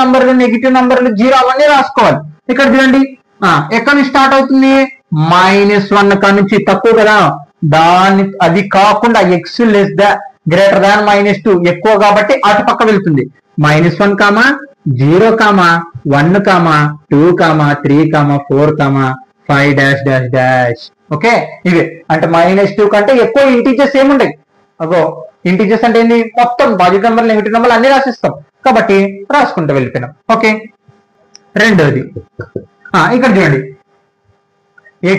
నంబర్లు, నెగిటివ్ నంబర్లు 0 అవన్నీ రాసుకోవాలి. ఇక్కడ చూడండి ఎక్కడ నుంచి స్టార్ట్ అవుతుంది, -1 కాడ నుంచి తక్కువ కదా, అది కాకుండా x గ్రేటర్ దాన్ -2 ఎక్కువ కాబట్టి అటు పక్క వెళ్తుంది. -1, 0, 1, 2, 3, 4, 5 ఓకే ఇవే. అంటే -2 కంటే ఎక్కువ ఇంటిజర్స్ ఏముంటాయి, అగో ఇంటిజర్స్ అంటే ఏంటి, మొత్తం పాజిటివ్ నెంబర్ నెగిటివ్ నెంబర్లు అన్ని రాసిస్తాం కాబట్టి రాసుకుంటూ వెళ్ళిపోయినాం. ఓకే రెండోది ఇక్కడ చూడండి,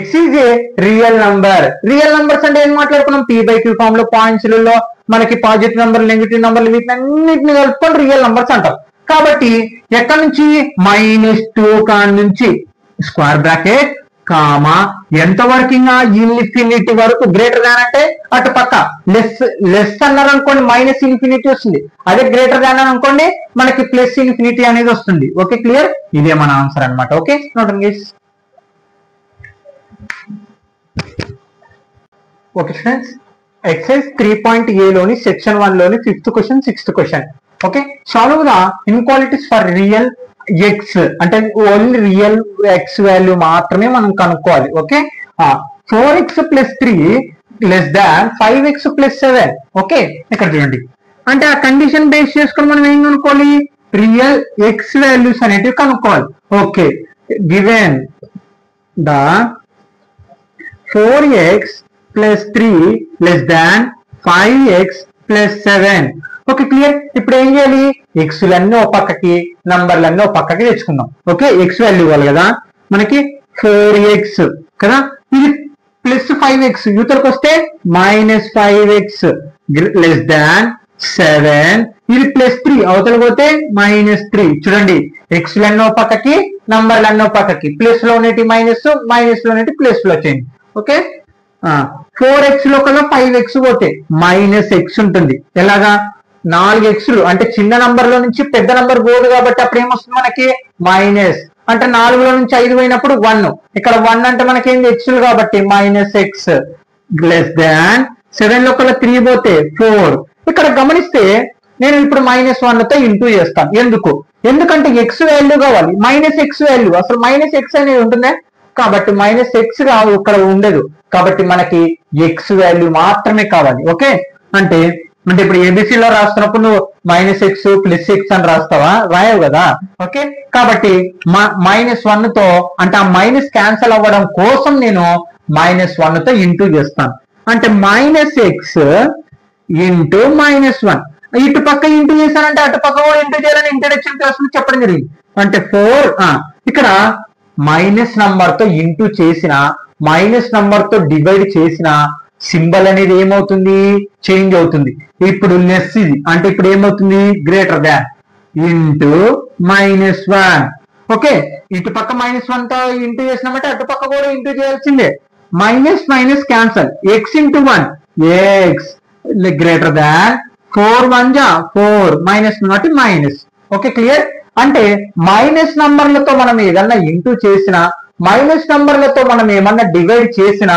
x is a real number. Real numbers అంటే ఏం మాట్లాడుకున్నాం, p/q ఫామ్ లో పాయింట్స్లలో మనకి పాజిటివ్ నెంబర్ నెగిటివ్ నెంబర్లు వీటన్నిటిని కలుపుకొని రియల్ నంబర్స్ అంటాం. కాబట్టి ఎక్కడి నుంచి -2 కాడి నుంచి స్క్వేర్ బ్రాకెట్ ఎంత వరకు ఇన్ఫినిటీ వరకు. గ్రేటర్ దాన్ అంటే అటు పక్క, లెస్ అన్నారు అనుకోండి -∞ వస్తుంది. అదే గ్రేటర్ దాన్ అనుకోండి మనకి +∞ అనేది వస్తుంది. Okay clear. ఇదే మన ఆన్సర్ అనమాట. Okay okay students, exercise 3.a లోని సెక్షన్ 1 లోని 5th question 6th question. Okay solve the inequalities for real x అంటే ఓన్లీ రియల్ x వాల్యూ మాత్రమే మనం కనుక్కోవాలి. Okay 4x + 3 < 5x + 7. ఓకే ఇక్కడ చూడండి, అంటే ఆ కండిషన్ బేస్ చేసుకొని మనం ఏం కనుక్కోవాలి, రియల్ x వాల్యూస్ అనేటివి కనుక్కోవాలి. Okay given the 4x + 3 < 5x + 7. Okay clear. ఇప్పుడు ఏం చేయాలి, ఎక్స్లన్నీ ఒక పక్కకి నంబర్లన్నీ ఒక పక్కకి తెచ్చుకుందాం. ఓకే x వాల్యూ ఇవ్వాలి కదా మనకి 4x కదా, ఇది +5x యూతలకు వస్తే -5x < 7. ఇది +3 అవతలకు పోతే -3. చూడండి ఎక్స్లన్నీ ఒక పక్కకి నంబర్లన్నీ ఒక పక్కకి, ప్లస్ లో ఉన్నటి మైనస్, మైనస్ లో ఉన్నటి ప్లస్ లో చేయండి. ఓకే 4x లో కల్లా 5x పోతే -x ఉంటుంది. ఎలాగా 4x అంటే చిన్న నంబర్ లో నుంచి పెద్ద నంబర్ పోదు కాబట్టి అప్పుడు ఏమొస్తుంది మనకి మైనస్. అంటే 4 లో నుంచి 5 పోయినప్పుడు 1. ఇక్కడ 1 అంటే మనకి ఏంది x కాబట్టి -x < 7 లో కల్లా 3 పోతే 4. ఇక్కడ గమనిస్తే నేను ఇప్పుడు -1 తో ఇంటూ చేస్తాను. ఎందుకంటే x వాల్యూ కావాలి, -x వాల్యూ. అసలు -x అనేది ఉంటుందా, కాబట్టి -x ఇక్కడ ఉండదు కాబట్టి మనకి x వాల్యూ మాత్రమే కావాలి. ఓకే అంటే ఇప్పుడు ఏబిసిలో రాస్తున్నప్పుడు నువ్వు -x +x అని రాస్తావా, రాయవు కదా. ఓకే కాబట్టి -1 తో అంటే ఆ మైనస్ క్యాన్సల్ అవ్వడం కోసం నేను -1 తో ఇంటూ చేస్తాను. అంటే -x ఇంటూ -1. ఇటు పక్క ఇంటూ చేశానంటే అటు పక్క కూడా ఇంటూ చేయాలని ఇంట్రడక్షన్ క్లాస్ లో చెప్పడం జరిగింది. అంటే 4 ఇక్కడ మైనస్ నంబర్ తో ఇంటూ చేసిన, మైనస్ నంబర్ తో డివైడ్ చేసిన సింబల్ అనేది ఏమవుతుంది, చేంజ్ అవుతుంది. ఇప్పుడు లెస్ ఇది అంటే ఇప్పుడు ఏమవుతుంది, గ్రేటర్ దాన్ ఇంటూ -1. ఓకే ఇటు పక్క -1 తో ఇంటూ చేసినామంటే అటు పక్క కూడా ఇంటూ చేయాల్సిందే. Minus minus cancel, x into 1 x greater than 4 1 జా 4 -1 మైనస్. Okay clear. అంటే మైనస్ నంబర్లతో మనం ఏదన్నా ఇంటూ చేసిన, మైనస్ నంబర్లతో మనం ఏమన్నా డివైడ్ చేసినా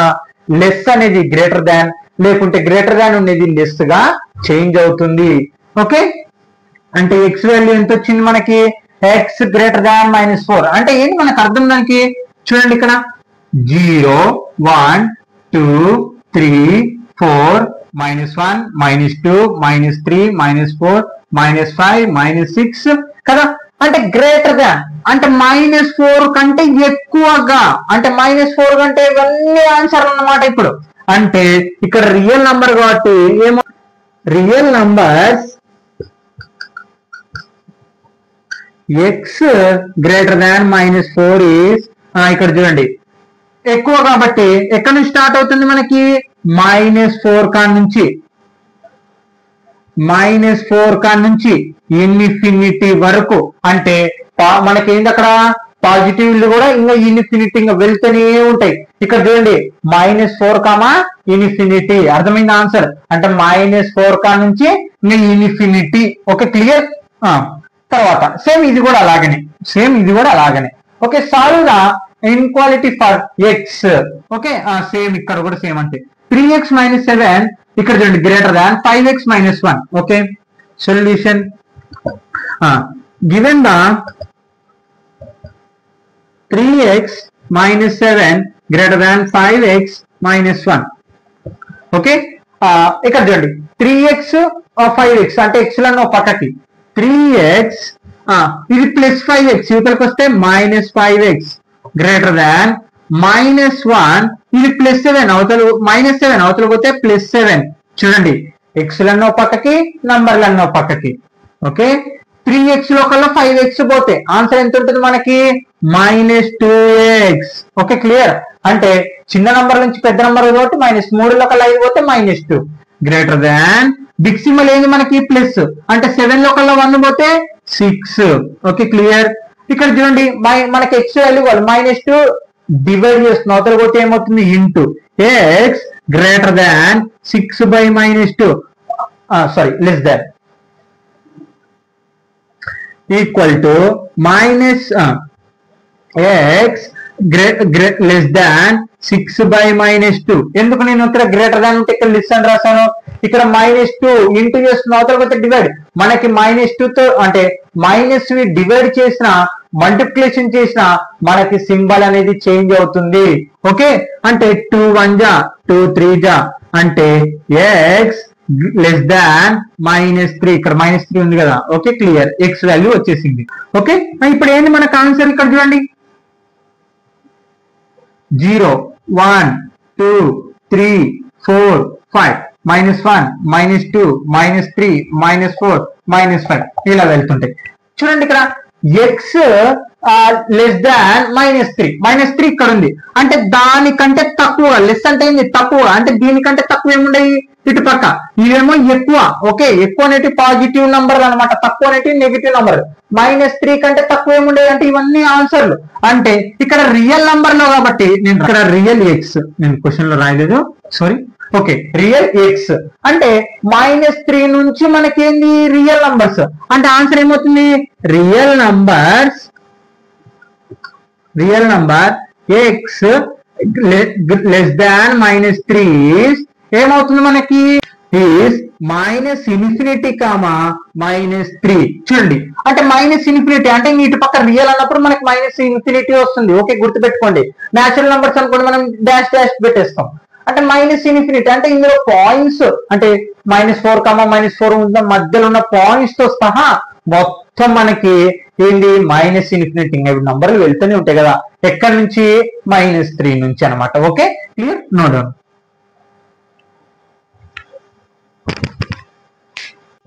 లెస్ అనేది గ్రేటర్ దాన్, లేకుంటే గ్రేటర్ దాన్ అనేది లెస్ గా చేంజ్ అవుతుంది. ఓకే, అంటే ఎక్స్ వాల్యూ ఎంత వచ్చింది మనకి, ఎక్స్ గ్రేటర్ దాన్ -4. అంటే ఏంటి మనకు అర్థం దానికి, చూడండి ఇక్కడ 0 1 2 3 4 -1 -2 -3 -4 -5 -6 కదా. అంటే గ్రేటర్ దాన్ అంటే -4 కంటే ఎక్కువగా, అంటే -4 కంటే ఇవన్నీ ఆన్సర్ అన్నమాట. ఇప్పుడు అంటే ఇక్కడ రియల్ నంబర్ కాబట్టి ఏమో, real numbers X greater than -4 is, ఇక్కడ చూడండి ఎక్కువ కాబట్టి ఎక్కడ నుంచి స్టార్ట్ అవుతుంది మనకి, -4 కాన్ నుంచి, -4 కాన్ నుంచి ఇన్ఫినిటీ వరకు. అంటే మనకి ఏంటి అక్కడ పాజిటివ్లు కూడా ఇంకా ఇన్ఫినిటీ ఇంకా వెళ్తూనే ఉంటాయి. ఇక్కడ చూడండి -4 ఇన్ఫినిటీ, అర్థమైంది ఆన్సర్. అంటే -4 కాన్ నుంచి ఇంకా ఇన్ఫినిటీ. Okay clear. తర్వాత సేమ్ ఇది కూడా అలాగనే, సేమ్ ఇది కూడా అలాగనే. Okay, solve the inequality for X. Okay, same ఇక్కడ కూడా సేమ్ అంటే 3x - 7 ఇక్కడ చూడండి greater than 5x - 1. Okay, solution given the 3x - 7 greater than 5x - 1. Okay, ఇక్కడ చూడండి 3x 5x అంటే x లను పక్కకి, 3x ఇది +5x ఇవతలకి వస్తే -5x గ్రేటర్ దాన్ -1 ఇది +7 అవతల -7 అవతలకి పోతే +7. చూడండి x లన్నో పక్కకి నంబర్లన్నో పక్కకి. ఓకే, 3x లో కల్లా 5x పోతే ఆన్సర్ ఎంత ఉంటుంది మనకి, -2x. Okay clear. అంటే చిన్న నంబర్ నుంచి పెద్ద నంబర్ కాబట్టి -3 లో కల్లా 5 పోతే -2 గ్రేటర్ దాన్ బిగ్ సింబల్ ఏంది మనకి ప్లస్, అంటే 7 లో కల్లా 1 పోతే 6. Okay clear. ఇక్కడ చూడండి మనకి ఎక్స్ వాల్యూ -2 డివైడ్ చేస్తున్నాం, అవతల పోతే ఏమవుతుంది into X greater than 6/-2 sorry less than equal to X less than 6/-2. ఎందుకు నేను ఇక్కడ గ్రేటర్ దాన్ ఉంటే ఇక్కడ లెస్ అని రాశాను, ఇక్కడ -2 ఇంటూ చేస్తున్న అవతల పోతే డివైడ్. మనకి -2 తో అంటే మైనస్ డివైడ్ చేసిన మల్టిప్లికేషన్ చేసిన మనకి సింబల్ అనేది చేంజ్ అవుతుంది. ఓకే, అంటే 2 1 జా 2 3 జా అంటే ఎక్స్ లెస్ దాన్ -3. ఇక్కడ -3 ఉంది కదా. ఓకే క్లియర్, ఎక్స్ వాల్యూ వచ్చేసింది. ఓకే, ఇప్పుడు ఏంది మనకు ఆన్సర్ ఇక్కడ చూడండి 0 1 2 3 4 5 -1 -2 -3 -4 -5 ఇలా వెళ్తుంటాయి. చూడండి ఇక్కడ ఎక్స్ లెస్ దాన్ -3 ఇక్కడ ఉంది, అంటే దానికంటే తక్కువ. లెస్ అంటే ఏంది తక్కువ, అంటే దీనికంటే తక్కువ ఏముండయి ఇటు పక్క, ఇవేమో ఎక్కువ. ఓకే, ఎక్కువ అనేటి పాజిటివ్ నంబర్ అనమాట, తక్కువ అనేటి నెగిటివ్ నంబర్. -3 కంటే తక్కువ ఏముండేది అంటే ఇవన్నీ ఆన్సర్లు. అంటే ఇక్కడ రియల్ నంబర్ లో కాబట్టి నేను ఇక్కడ రియల్ ఎక్స్ నేను క్వశ్చన్ లో రాయలేదు, సారీ. ఓకే, రియల్ ఎక్స్ అంటే -3 నుంచి మనకేంది రియల్ నంబర్స్, అంటే ఆన్సర్ ఏమవుతుంది real number X less than -3 ఏమవుతుంది మనకి ఈస్ -∞, -3. చూడండి అంటే -∞ అంటే ఇటు పక్క రియల్ అన్నప్పుడు మనకి -∞ వస్తుంది. ఓకే గుర్తుపెట్టుకోండి, న్యాచురల్ నంబర్స్ అనుకోండి మనం డాష్ డాష్ పెట్టేస్తాం. అంటే -∞ అంటే ఇందులో పాయింట్స్ అంటే -4 -4 ఉన్న మధ్యలో ఉన్న పాయింట్స్ తో సహా మొత్తం మనకి ఏంది -∞. నంబర్లు వెళ్తూనే ఉంటాయి కదా, ఎక్కడి నుంచి -3 నుంచి అనమాట. Okay clear, no doubt.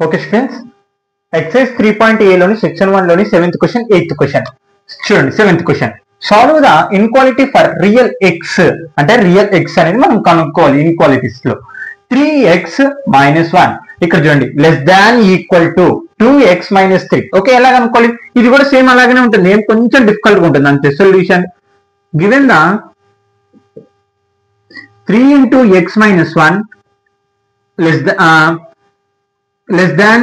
Okay students, exercise 3.a లోని సెక్షన్ 1 లోని 7th క్వశ్చన్ 8th క్వశ్చన్ చూడండి. 7th question, solve the inequality for real X. అంటే రియల్ ఎక్స్ అనేది మనం కనుక్కోవాలి ఇన్క్వాలిటీస్ లో. 3x - 1 ఇక్కడ చూడండి less than equal to 2x - 3. Okay, ఎలా కనుక్కోవాలి, ఇది కూడా సేమ్ అలాగనే ఉంటుంది, ఏం కొంచెం డిఫికల్ట్ గా ఉంటుంది అంతే. Solution given the 3 × x - 1 less than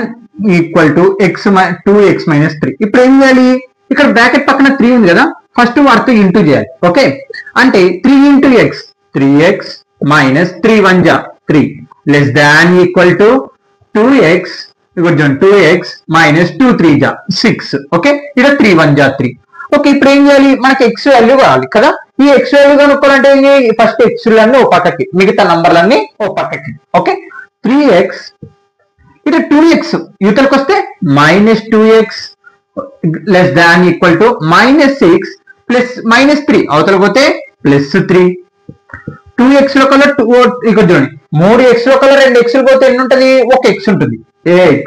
equal to 2x - 3. ఇప్పుడు ఏం చేయాలి, ఇక్కడ బ్రాకెట్ పక్కన 3 ఉంది కదా, ఫస్ట్ వాటితో ఇంటూ చేయాలి. ఓకే, అంటే 3 ఇంటూ ఎక్స్ 3x మైనస్ 3 1 జా 3 less than equal to 2x 2x minus 2 3 జా 6. ఓకే, ఇక్కడ 3 1 జా 3. ఓకే, ఇప్పుడు ఏం చేయాలి, మనకి ఎక్స్ వాల్యూ కావాలి కదా. ఈ ఎక్స్ వాల్యూ కనుక్కోవాలంటే ఫస్ట్ ఎక్స్ అన్ని ఓ పక్కకి, మిగతా నంబర్లన్నీ ఓ పక్కకి. ఓకే, 3x ఇక్కడ 2x యూతలకు వస్తే minus 2x less than equal to minus 6 plus minus 3 అవతలకు పోతే ప్లస్ 3. 2x లో కల్లా ఇక్కడ చూడండి 3x లో కల్లా 2x పోతే ఎన్ని ఉంటుంది, ఒక x ఉంటుంది. x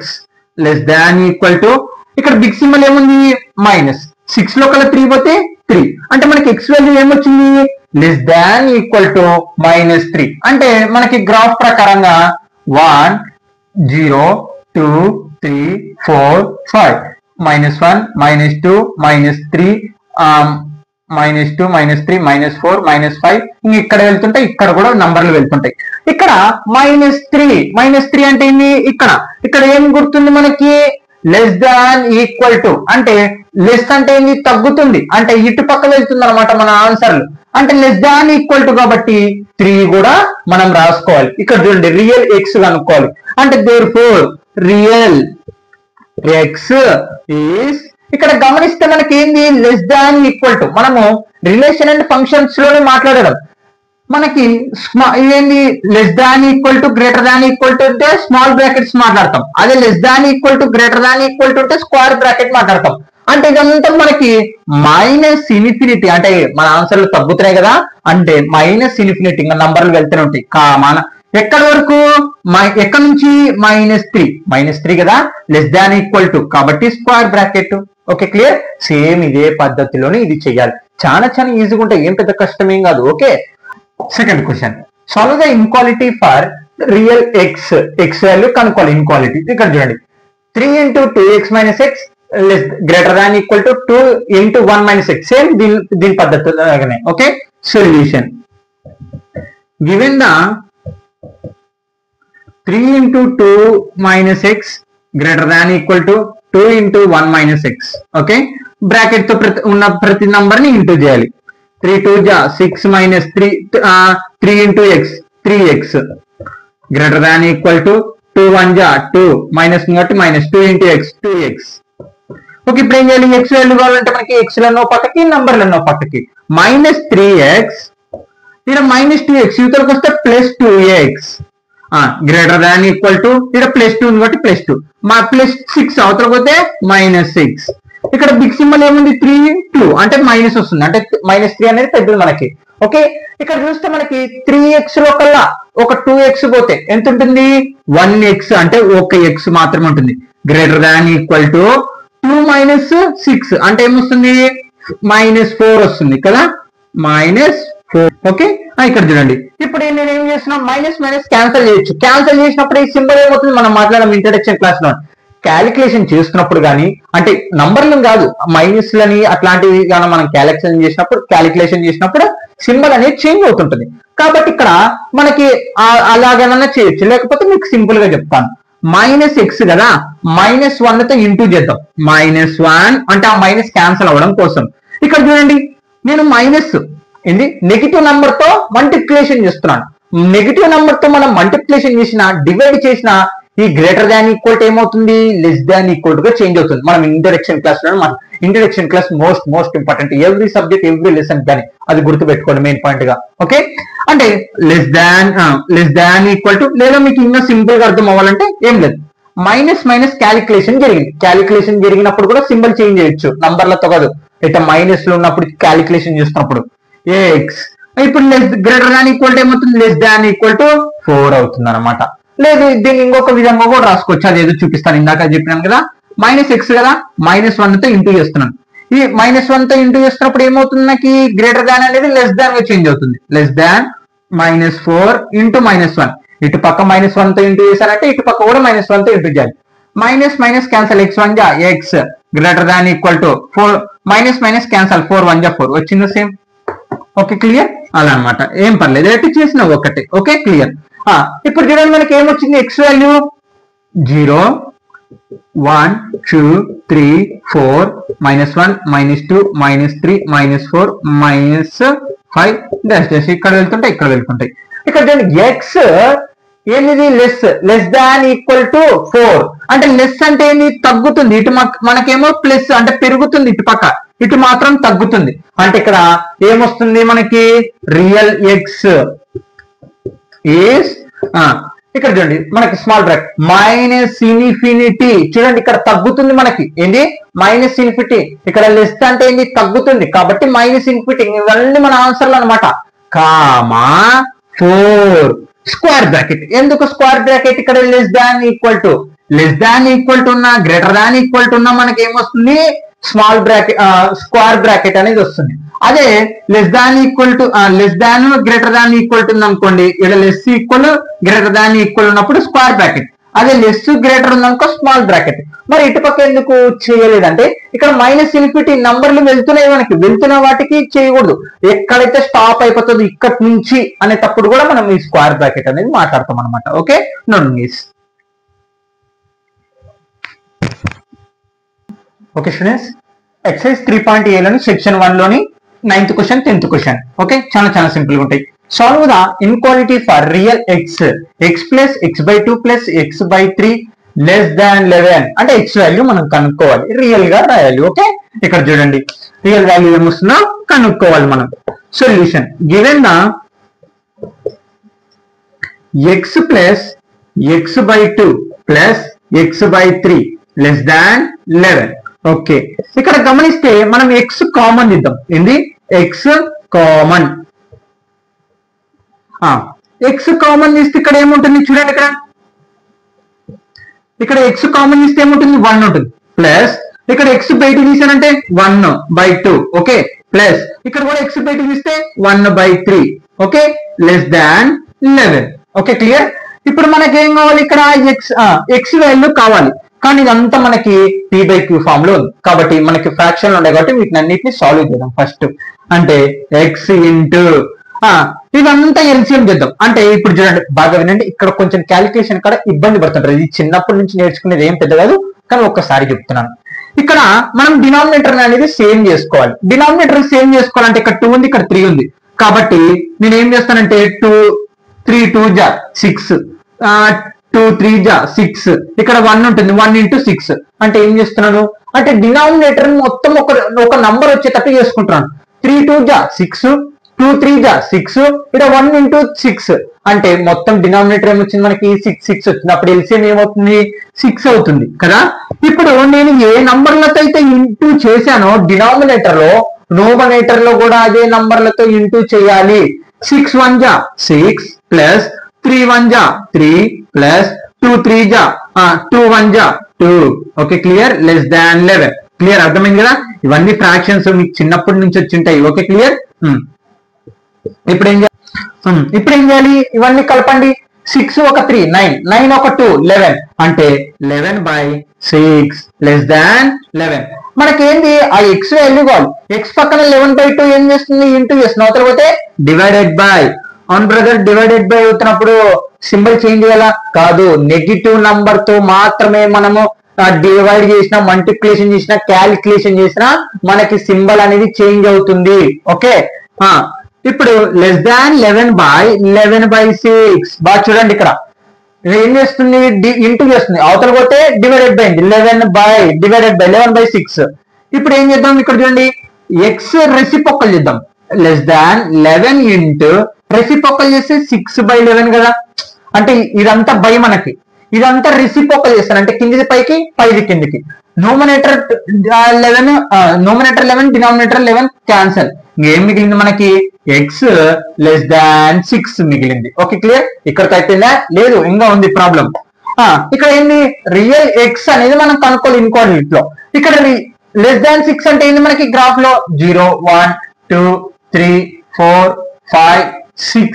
less than equal to ఇక్కడ బిగ్ సింబల్ ఏముంది మైనస్, 6 లో కల్లా 3 పోతే 3, అంటే మనకి x వాల్యూ ఏమొచ్చింది less than equal to minus 3. అంటే మనకి గ్రాఫ్ ప్రకారంగా 1 0 2 3 4 5 minus 1 minus 2 minus 3 minus 2 minus 3 minus 4 minus 5 ఇంక ఇక్కడ వెళ్తుంటాయి, ఇక్కడ కూడా నంబర్లు వెళ్తుంటాయి. ఇక్కడ మైనస్ 3 అంటే ఏంటి, ఇక్కడ ఏం గుర్తుంది మనకి లెస్ దాన్ ఈక్వల్ టు, అంటే లెస్ అంటే ఏంటి తగ్గుతుంది, అంటే ఇటు పక్క వెళ్తుంది అనమాట మన ఆన్సర్లు. అంటే లెస్ దాన్ ఈక్వల్ టు కాబట్టి 3 కూడా మనం రాసుకోవాలి. ఇక్కడ చూడండి రియల్ ఎక్స్ కనుక్కోవాలి, అంటే therefore రియల్ ఎక్స్ ఈస్, ఇక్కడ గమనిస్తే మనకి ఏంది లెస్ దాన్ ఈక్వల్ టు, మనము రిలేషన్ అండ్ ఫంక్షన్స్ లోనే మాట్లాడడం. మనకి ఏంది less than equal to greater than equal to అంటే స్మాల్ బ్రాకెట్స్ మాట్లాడతాం, అదే less than equal to greater than equal to అంటే స్క్వేర్ బ్రాకెట్ మాట్లాడతాం. అంటే ఇదంతా మనకి మైనస్ ఇన్ఫినిటీ, అంటే మన ఆన్సర్లు తగ్గుతున్నాయి కదా, అంటే మైనస్ ఇన్ఫినిటీ ఇంకా నంబర్లు వెళ్తూనే ఉంటాయి. మన ఎక్కడి వరకు, ఎక్కడి నుంచి మైనస్ 3 కదా, లెస్ దాన్ ఈక్వల్ టు కాబట్టి square bracket. Okay, clear. Same ఇదే పద్ధతిలోనే ఇది చేయాలి. చాలా ఈజీగా ఉంటాయి, ఏం పెద్ద కష్టమేం కాదు. Okay, second question, solve the inequality for real X value కనుక్కోవాలి. ఇన్క్వాలిటీ ఇక్కడ చూడండి 3 into 2x minus X less greater than equal to 2 into 1 minus X, same దీని పద్ధతిలోనే. Okay, solution given the 3 into 2 minus X greater than equal to 2 into 1 minus X. Okay, bracket తో ఉన్న ప్రతి number ని into చేయాలి. 3 2 జా 6 minus 3 into X 3x greater than equal to 2 1 జా 2 minus కాబట్టి minus 2 into X 2x. Okay, ఇప్పుడు ఏం చేయాలి, ఎక్స్ వాల్యూ కావాలంటే మనకి ఎక్స్ లన్నో పక్కకి నంబర్లన్నో పక్కకి. మైనస్ 3x ఇక్కడ మైనస్ 2x యూతలకు వస్తే plus 2x greater than equal to ఇక్కడ ప్లస్ 2 ఉంది కాబట్టి ప్లస్ 2 ప్లస్ 6 అవతలకు పోతే మైనస్ 6. ఇక్కడ బిగ్ సింబల్ ఏముంది 3 2 అంటే మైనస్ వస్తుంది, అంటే మైనస్ 3 అనేది పెద్దది మనకి. ఓకే, ఇక్కడ చూస్తే మనకి 3x లో కల్లా ఒక 2x పోతే ఎంత ఉంటుంది 1x, అంటే ఒక x మాత్రమే ఉంటుంది. Greater than equal to 2 minus 6 అంటే ఏమొస్తుంది మైనస్ 4 వస్తుంది కదా, మైనస్ 4. ఓకే, ఇక్కడ చూడండి ఇప్పుడు నేను ఏం చేస్తున్నా, మైనస్ మైనస్ క్యాన్సిల్ చేయొచ్చు. క్యాన్సిల్ చేసినప్పుడు ఈ సింబల్ ఏమవుతుంది, మనం మాట్లాడడం ఇంట్రడక్షన్ క్లాస్ లో క్యాలిక్యులేషన్ చేస్తున్నప్పుడు కానీ, అంటే నంబర్లు కాదు మైనస్లని అట్లాంటివి కానీ మనం క్యాలిక్యులేషన్ చేసినప్పుడు సింబల్ అనేది చేంజ్ అవుతుంటుంది. కాబట్టి ఇక్కడ మనకి అలాగేమన్నా చేయొచ్చు, లేకపోతే మీకు సింపుల్ గా చెప్తాను. మైనస్ ఎక్స్ కదా, మైనస్ 1 తో ఇంటూ చేద్దాం. మైనస్ 1 అంటే ఆ మైనస్ క్యాన్సిల్ అవ్వడం కోసం. ఇక్కడ చూడండి నేను మైనస్ ఏంది నెగిటివ్ నంబర్ తో మల్టిప్లికేషన్ చేస్తున్నాను. నెగిటివ్ నంబర్ తో మనం మల్టిప్లికేషన్ చేసిన డివైడ్ చేసిన ఈ గ్రేటర్ దాన్ ఈక్వల్ టు ఏమవుతుంది లెస్ దాన్ ఈక్వల్ గా చేంజ్ అవుతుంది. మనం ఇంట్రడక్షన్ క్లాస్ లో, మన introduction class most important, every subject every lesson కానీ అది గుర్తుపెట్టుకోండి మెయిన్ పాయింట్ గా. ఓకే, అంటే లెస్ దాన్ ఈక్వల్ టు, లేదా మీకు ఇంకా సింపుల్ గా అర్థం అవ్వాలంటే ఏం లేదు, మైనస్ మైనస్ క్యాలిక్యులేషన్ జరిగింది. క్యాలిక్యులేషన్ జరిగినప్పుడు కూడా సింబల్ చేంజ్ చేయొచ్చు, నంబర్లతో కాదు. అయితే మైనస్ లో ఉన్నప్పుడు క్యాలిక్యులేషన్ చేస్తున్నప్పుడు ఎక్స్, ఇప్పుడు గ్రేటర్ దాన్ ఈక్వల్ టు ఏమవుతుంది లెస్ దాన్ ఈక్వల్ టు 4 అవుతుంది అనమాట. లేదు దీన్ని ఇంకొక విధంగా కూడా రాసుకోవచ్చు, అదేదో చూపిస్తాను. ఇందాక చెప్పినాను కదా మైనస్ ఎక్స్ కదా, మైనస్ 1 తో ఇంటూ చేస్తున్నాను. ఈ మైనస్ 1 తో ఇంటూ చేస్తున్నప్పుడు ఏమవుతుంది, నాకు లెస్ దాన్ అనేది లెస్ దాన్ గా చేంజ్ అవుతుంది. Less than minus 4 into minus 1, ఇటు పక్క మైనస్ 1 తో ఇంటూ చేశారంటే ఇటు పక్క కూడా మైనస్ 1 తో ఇంటూ చేయాలి. మైనస్ మైనస్ క్యాన్సల్, x 1 జా x greater than equal to 4, minus minus cancel, 4 1 జా 4 వచ్చింది సేమ్. Okay, clear. అలా అనమాట, ఏం పర్లేదు, ఎటు చేసిన ఒకటే. Okay, clear. ఇప్పుడు చూడండి మనకి ఏమొచ్చింది, ఎక్స్ వాల్యూ 0 1 2 3 4 -1 -2 -3 -4 -5 డాష్ డాష్ ఇక్కడ వెళ్తుంటాయి ఇక్కడ వెళ్తుంటాయి. ఇక్కడ ఎక్స్ ఏంటిది లెస్ దాన్ ఈక్వల్ టు 4 అంటే లెస్ అంటే ఏంటి తగ్గుతుంది, ఇటు మనకేమో ప్లస్ అంటే పెరుగుతుంది, ఇటు పక్క ఇటు మాత్రం తగ్గుతుంది. అంటే ఇక్కడ ఏమొస్తుంది మనకి రియల్ ఎక్స్ ఈస్ ఇక్కడ చూడండి మనకి స్మాల్ బ్రాకెట్ మైనస్ ఇన్ఫినిటీ, చూడండి ఇక్కడ తగ్గుతుంది మనకి ఏంటి మైనస్ ఇన్ఫినిటీ, ఇక్కడ లెస్ అంటే ఏంటి తగ్గుతుంది కాబట్టి మైనస్ ఇన్ఫినిటీ, ఇవన్నీ మన ఆన్సర్లు అనమాట. కామా 4 స్క్వేర్ బ్రాకెట్, ఎందుకు స్క్వేర్ బ్రాకెట్ ఇక్కడ లెస్ దాన్ ఈక్వల్ టు ఉన్నా గ్రేటర్ దాన్ ఈక్వల్ టు ఉన్నా మనకి ఏమొస్తుంది స్మాల్ బ్రాకెట్ స్క్వేర్ బ్రాకెట్ అనేది వస్తుంది. అదే less than equal to less than greater than equal to ఉంది అనుకోండి, ఇక్కడ less equal greater than equal ఉన్నప్పుడు స్క్వేర్ బ్రాకెట్, అదే లెస్ గ్రేటర్ ఉందనుకో స్మాల్ బ్రాకెట్. మరి ఇటుపక్క ఎందుకు చేయలేదంటే ఇక్కడ మైనస్ ఇన్ఫినిటీ నంబర్లు వెళ్తున్నాయి, మనకి వెళ్తున్న వాటికి చేయకూడదు, ఎక్కడైతే స్టాప్ అయిపోతుందో ఇక్కడి నుంచి అనేటప్పుడు కూడా మనం ఈ స్క్వేర్ బ్రాకెట్ అనేది మాట్లాడతాం అనమాట. Okay note okay students, exercise 3.a లోని సెక్షన్ 1 లోని 9th question 10th question. Okay చాలా సింపుల్ గా ఉంటాయి. Solve the inequality for real x plus x/2 plus x/3 less than 11 అంటే ఎక్స్ వాల్యూ మనం కనుక్కోవాలి, రియల్ గా రాయాలి. ఓకే ఇక్కడ చూడండి రియల్ వాల్యూ ఏమొస్తుందో కనుక్కోవాలి మనం. Solution given the x plus x/2 plus x/3 less than 11. Okay ఇక్కడ గమనిస్తే మనం ఎక్స్ కామన్ ఇద్దాం, ఏంది ఎక్స్ కామన్, ఎక్స్ కామన్ తీస్తే ఇక్కడ ఏముంటుంది చూడండి, ఇక్కడ ఎక్స్ కామన్ తీస్తే ఏముంటుంది 1 ఉంటుంది, ప్లస్ ఇక్కడ ఎక్స్ బయట తీసానంటే 1/2. ఓకే ప్లస్ ఇక్కడ కూడా ఎక్స్ బయట తీస్తే 1/3. Okay less than 11. Okay clear. ఇప్పుడు మనకి ఏం కావాలి, ఇక్కడ ఎక్స్ వాల్యూ కావాలి, కానీ ఇదంతా మనకి p/q ఫామ్ లో ఉంది కాబట్టి మనకి ఫ్రాక్షన్ ఉండే కాబట్టి వీటిని అన్నిటిని సాల్వ్ చేద్దాం. ఫస్ట్ అంటే ఎక్స్ ఇంటూ ఇదంతా ఎల్సిఎం చేద్దాం. అంటే ఇప్పుడు చూడండి బాగా వినండి, ఇక్కడ కొంచెం క్యాలిక్యులేషన్ కూడా ఇబ్బంది పడుతుంటారు, ఇది చిన్నప్పటి నుంచి నేర్చుకునేది ఏం పెద్ద కాదు, కానీ ఒక్కసారి చెప్తున్నాను. ఇక్కడ మనం డినామినేటర్ అనేది సేమ్ చేసుకోవాలి. డినామినేటర్ సేమ్ చేసుకోవాలంటే ఇక్కడ 2 ఉంది, ఇక్కడ 3 ఉంది కాబట్టి నేను ఏం చేస్తానంటే 2 3 2 జా 6 2 3 జా 6 ఇక్కడ 1 ఉంటుంది, 1 into 6 అంటే ఏం చేస్తున్నాను అంటే డినామినేటర్ మొత్తం ఒక నంబర్ వచ్చేటట్టు చేసుకుంటున్నాను. 3 2 జా 6 2 3 జా 6 ఇక్కడ 1 into 6 అంటే మొత్తం డినామినేటర్ ఏమొచ్చింది మనకి 6 వచ్చింది, అప్పుడు ఎల్సిఎం ఏమవుతుంది 6 అవుతుంది కదా. ఇప్పుడు నేను ఏ నంబర్లతో అయితే ఇంటూ చేశానో డినామినేటర్ లో నోమినేటర్ లో కూడా అదే నంబర్లతో ఇంటూ చేయాలి. 6 1 జా 6 ప్లస్ 3 1 జా 3 ప్లస్ 2 3 జా 2 1 జా 2. Okay clear. Less than 11. Clear, అర్థమైంది కదా. ఇవన్నీ ఫ్రాక్షన్స్ మీకు చిన్నప్పటి నుంచి వచ్చి ఉంటాయి. Okay clear. ఇప్పుడు ఏం చేయాలి, ఇవన్నీ కలపండి. 6 ఒక 3 9 9 ఒక 2 11 అంటే 11/6 లెస్ దాన్ 11. మనకేంది ఆ ఎక్స్ వాల్యూ కావాలి, ఎక్స్ పక్కన 11/2 ఏం చేస్తుంది ఇంటూ చేస్తుంది, అవతల పోతే డివైడెడ్ బై. అవును బ్రదర్, డివైడెడ్ బై అవుతున్నప్పుడు సింబల్ చేంజ్ చేయాలా కాదు, నెగిటివ్ నంబర్ తో మాత్రమే మనము డివైడ్ చేసినా మల్టిప్లికేషన్ చేసినా క్యాలిక్యులేషన్ చేసినా మనకి సింబల్ అనేది చేంజ్ అవుతుంది. ఓకే ఇప్పుడు లెస్ దాన్ 11/11/6 బాగా చూడండి, ఇక్కడ ఏం చేస్తుంది ఇంటూ చేస్తుంది, అవతల పోతే డివైడెడ్ బై అయింది 11/11/6. ఇప్పుడు ఏం చేద్దాం, ఇక్కడ చూడండి ఎక్స్ రెసిప్రోకల్ చేద్దాం. లెస్ దాన్ 11 ఇంటూ రెసిప్రోకల్ చేస్తే 6/11 కదా, అంటే ఇదంతా బై మనకి, ఇదంతా రెసిప్రోకల్ చేస్తాను అంటే కిందిది పైకి పైది కిందికి. నోమినేటర్ 11 డినామినేటర్ 11 క్యాన్సల్, ఏం మిగిలింది మనకి ఎక్స్ లెస్ దాన్ 6 మిగిలింది. Okay clear. ఇక్కడికి అయిపోయిందా లేదు, ఇంకా ఉంది ప్రాబ్లం. ఇక్కడ ఏంది రియల్ ఎక్స్ అనేది మనం కనుక్కోవాలి ఇన్కోఆర్డినేట్ లో. ఇక్కడ లెస్ దాన్ 6 అంటే ఏంది మనకి గ్రాఫ్ లో 0 1 2 3 4 5 6